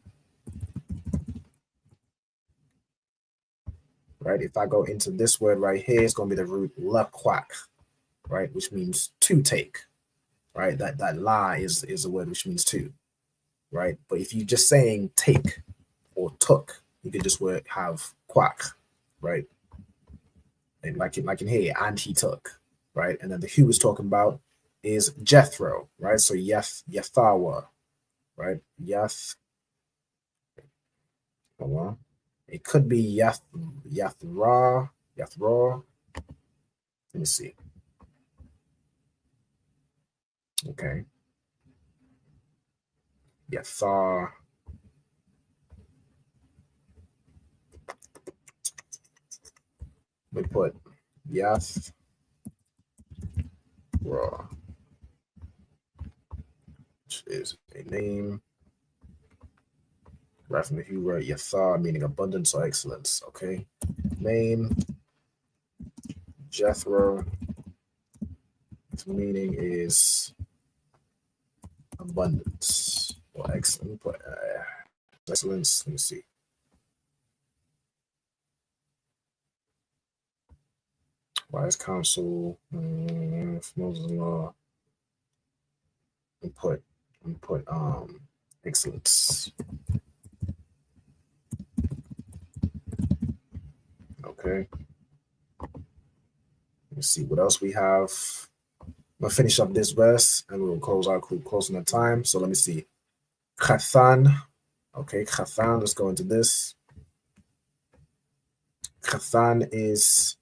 Right? If I go into this word right here, it's going to be the root la quack, right? Which means to take, right? That la is a word which means to, right? But if you're just saying take or took, you could just have quack, right? And like in here, and he took, right? And then the who was talking about is Jethro, right? So Yethawa, right? It could be Yathra. Let me see. Okay. Yathar. We put Yath Raw, which is a name. Right from the Hebrew, Yathar, meaning abundance or excellence. Okay. Name Jethro. Its meaning is abundance or excellence. Put excellence. Let me see. Wise counsel, Moses' law. Put excellence. Okay. Let's see what else we have. We'll finish up this verse and we'll close out close on the time. So let me see. Chathan. Okay, Chathan. Let's go into this. Chathan is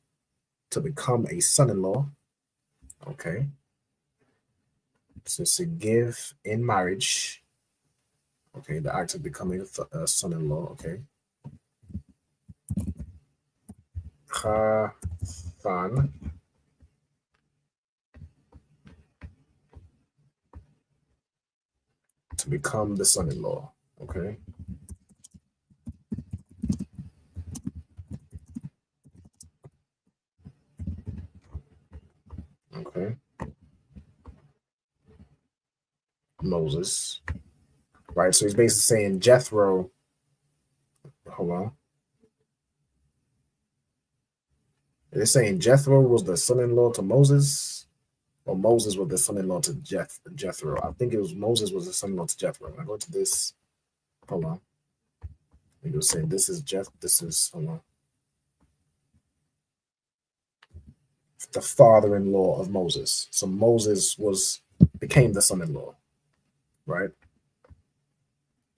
to become a son-in-law. Okay. So to give in marriage. Okay, the act of becoming a son-in-law. Okay. Chathan. To become the son-in-law. Okay. Okay. Moses. Right. So he's basically saying Jethro. Hold on. They're saying Jethro was the son-in-law to Moses, or Moses was the son-in-law to Jethro. I think it was Moses was the son-in-law to Jethro. When I go to this, hold on. He was saying this is hold on. The father-in-law of Moses. So Moses became the son-in-law, right?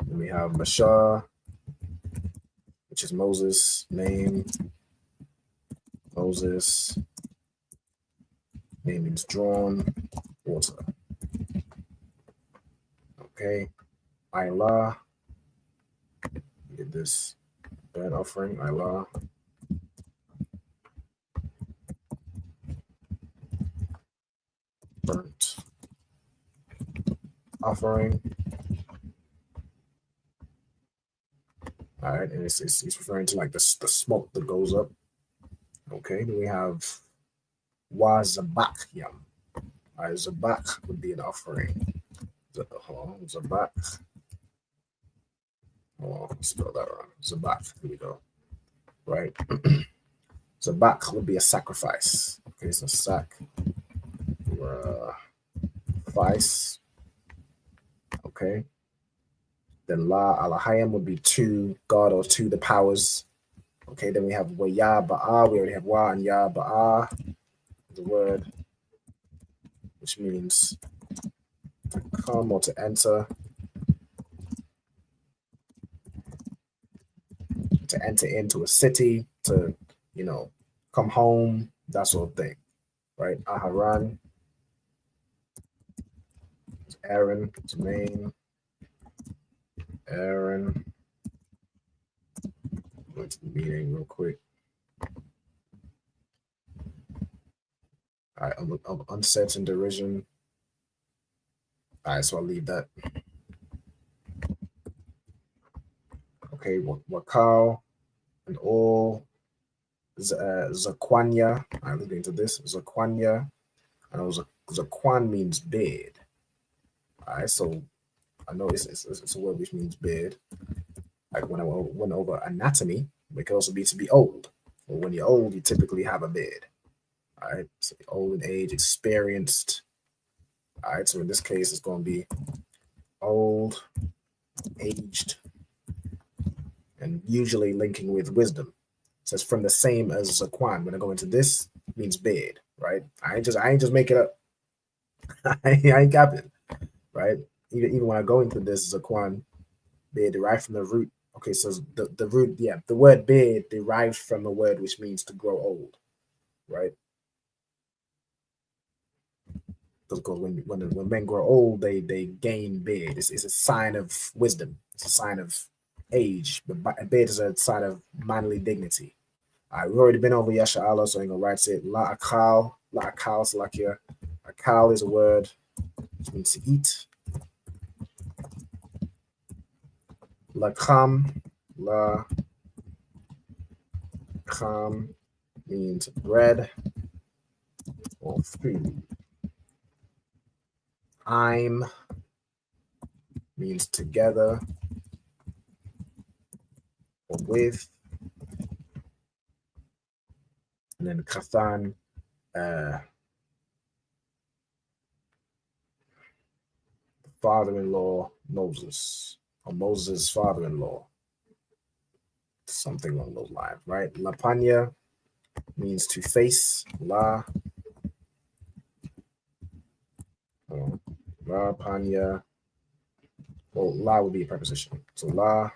Then we have Mashah, which is Moses' name. Moses, name means drawn water. Okay. Ilah. Get this burnt offering. Ilah. Burnt offering. All right, and it's referring to like the smoke that goes up. Okay, then we have Wazabak yam. All right, Zabak would be an offering. Hold on, Zabak. Hold on, spell that wrong. Zabak, here we go. Right. Zabak would be a sacrifice. Okay, so sacrifice. Okay. Then La Alahayim would be to God or to the powers. Okay, then we have Wa Ya Ba'a. We already have Wa and Ya Ba'a, the word, which means to come or to enter. To enter into a city, to, come home, that sort of thing. Right? Aharon. Aaron, his name. Aaron. Go to the meeting real quick. All right, uncertain derision. All right, so I'll leave that. Okay, Wakal and all Zaquanya. I'm looking into this. Zaquanya. And Zaquan means beard. All right, so I know it's a word which means beard. Like when I went over anatomy, it could also be to be old. Well, when you're old, you typically have a beard. All right, so old in age, experienced. All right, so in this case, it's going to be old, aged, and usually linking with wisdom. So it's from the same as Zaquan. When I go into this, it means beard, right? I ain't just make it up. I ain't capping, right? Even when I go into this, Zaquan, beard derived from the root. Okay, so the root, the word beard derived from a word which means to grow old, right? Because when men grow old, they gain beard. It's a sign of wisdom. It's a sign of age. But beard is a sign of manly dignity. All right, we've already been over Yasha Allah, so I'm gonna write it. La akal, salakia. Akal is a word which means to eat. Lakam means bread or food. I'm means together or with. And then Kathan, father-in-law Moses, or Moses' father-in-law. Something along those lines, right? Lapanya means to face. La. La Panya. Well, la would be a preposition. So la.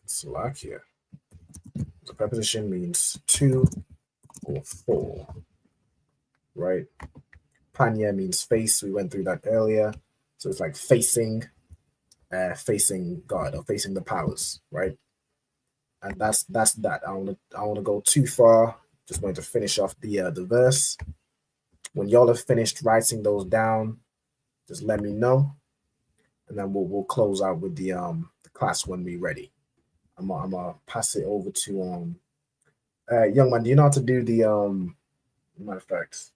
Slovakia. The preposition means to or for. Right? Panya means face. We went through that earlier. So it's like facing God or facing the powers, right? And that's that. I don't want to go too far. Just going to finish off the verse. When y'all have finished writing those down, just let me know, and then we'll close out with the class when we're ready. I'm gonna pass it over to young man. Do you know how to do the matter of fact?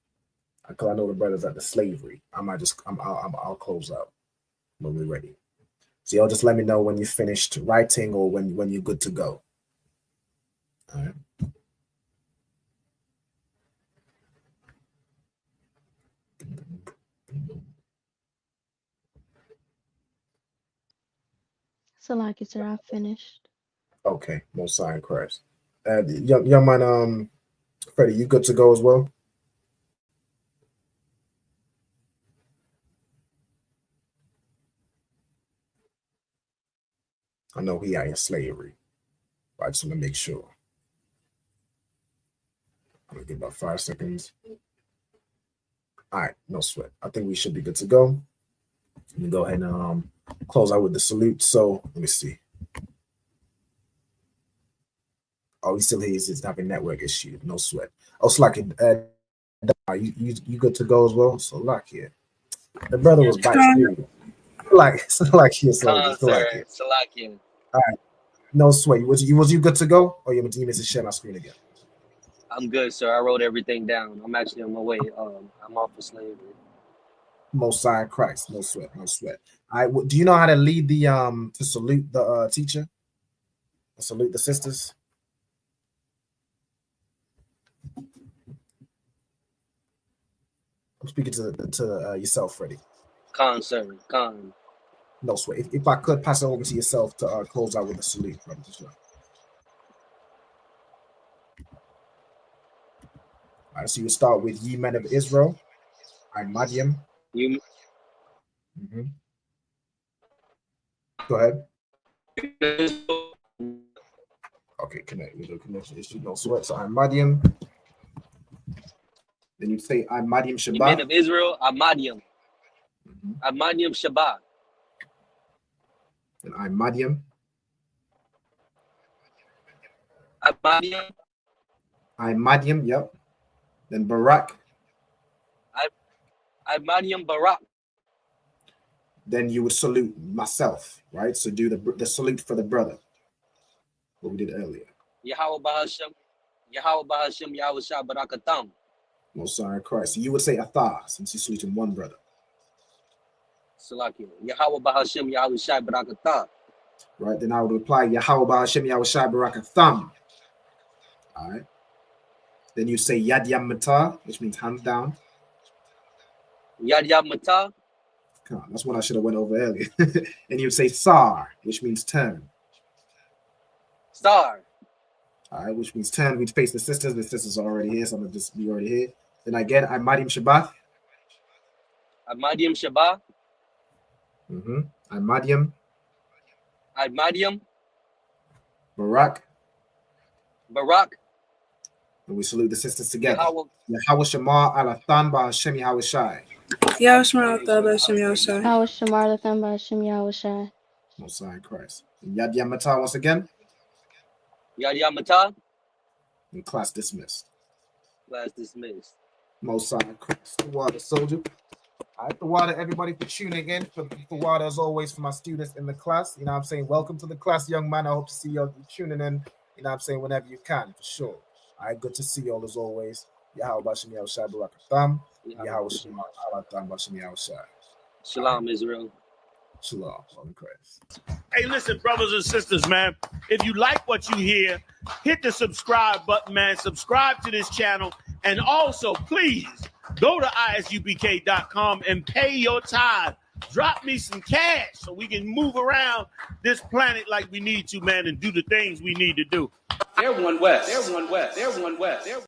Because I know the brothers at the slavery. I'll close out when we're ready. So y'all just let me know when you finished writing or when you're good to go. All right. So like sir, I finished. Okay, most sign Christ. Young man, Freddie, you good to go as well? I know he out in slavery, but I just want to make sure. I'm gonna give about 5 seconds. All right, no sweat. I think we should be good to go. Let me go ahead and close out with the salute. So let me see. Oh, he still is. He's having network issue. No sweat. Oh, Slacky, you good to go as well? So lock here. The brother was biting. Like he is Sir, Salakia. All right. No sweat. Was you good to go? Or you missed to share my screen again? I'm good, sir. I wrote everything down. I'm actually on my way. I'm off for slavery. Most High Christ. No sweat. No sweat. All right. Do you know how to lead the to salute the teacher? Salute the sisters? I'm speaking to yourself, Freddie. Khan, sir. Khan. No sweat. If I could pass it over to yourself to close out with a salute, brother. All right, so you start with ye men of Israel. I'm Madiam. You. Mm-hmm. Go ahead. Okay, connect with the connection issue. No sweat. So I'm Madiam. Then you say I'm Madiam Shabbat. You men of Israel, I'm Madiam. I'm Madiam Shabbat. And I'm Madiam. I'm Madiam. I'm Madiam, yep. Then Barak. I'm Madiam Barak. Then you would salute myself, right? So do the salute for the brother. What we did earlier. Yahweh Bahashem, Yahweh Shah Barakatam. Most High Christ. So you would say Athar, since you're saluting one brother. Salakia. Yahweh Bahashem, Yahweh Shah Barakatam. Right, then I would reply Yahweh Bahashem, Yahweh Shah Barakatam. All right. Then you say Yad Yam Matah, which means hands down. Yad Yam Matah. That's what I should have went over earlier. And you say Sar, which means turn. Sar. All right, which means turn. We face the sisters. The sisters are already here, so I'm gonna just be already here. Then again, I'm Madiam Shabbat. I'm Madiam Shabbat. Mm-hmm. I'm Madiam. I'm Madiam. Barak. Barak. And we salute the sisters together. Yahweh Shamar Alathan Ba'Hashem Yahweh Shai. Yahweh Shamar Alathan Ba'Hashem Yahweh Shai. Yahweh Shamar Alathan Ba'Hashem Yahweh Shai. Most High Christ. And Yad Yam Matah once again. Yad Yam Matah. And class dismissed. Class dismissed. Most High Christ. The water soldier. All right, the water, everybody, for tuning in. For water, as always, for my students in the class. You know what I'm saying? Welcome to the class, young man. I hope to see you tuning in. You know what I'm saying? Whenever you can, for sure. All right, good to see you all as always. Yahweh Bashem Yahweh Shai Barakatam. Yahweh Shalom Alatam Bashem Yahweh Shai. Shalom, Israel. Shalom, Holy Christ. Hey, listen, brothers and sisters, man. If you like what you hear, hit the subscribe button, man. Subscribe to this channel. And also, please, go to ISUPK.com and pay your tithe. Drop me some cash so we can move around this planet like we need to, man, and do the things we need to do. They're one West. They're one West. They're one West. They're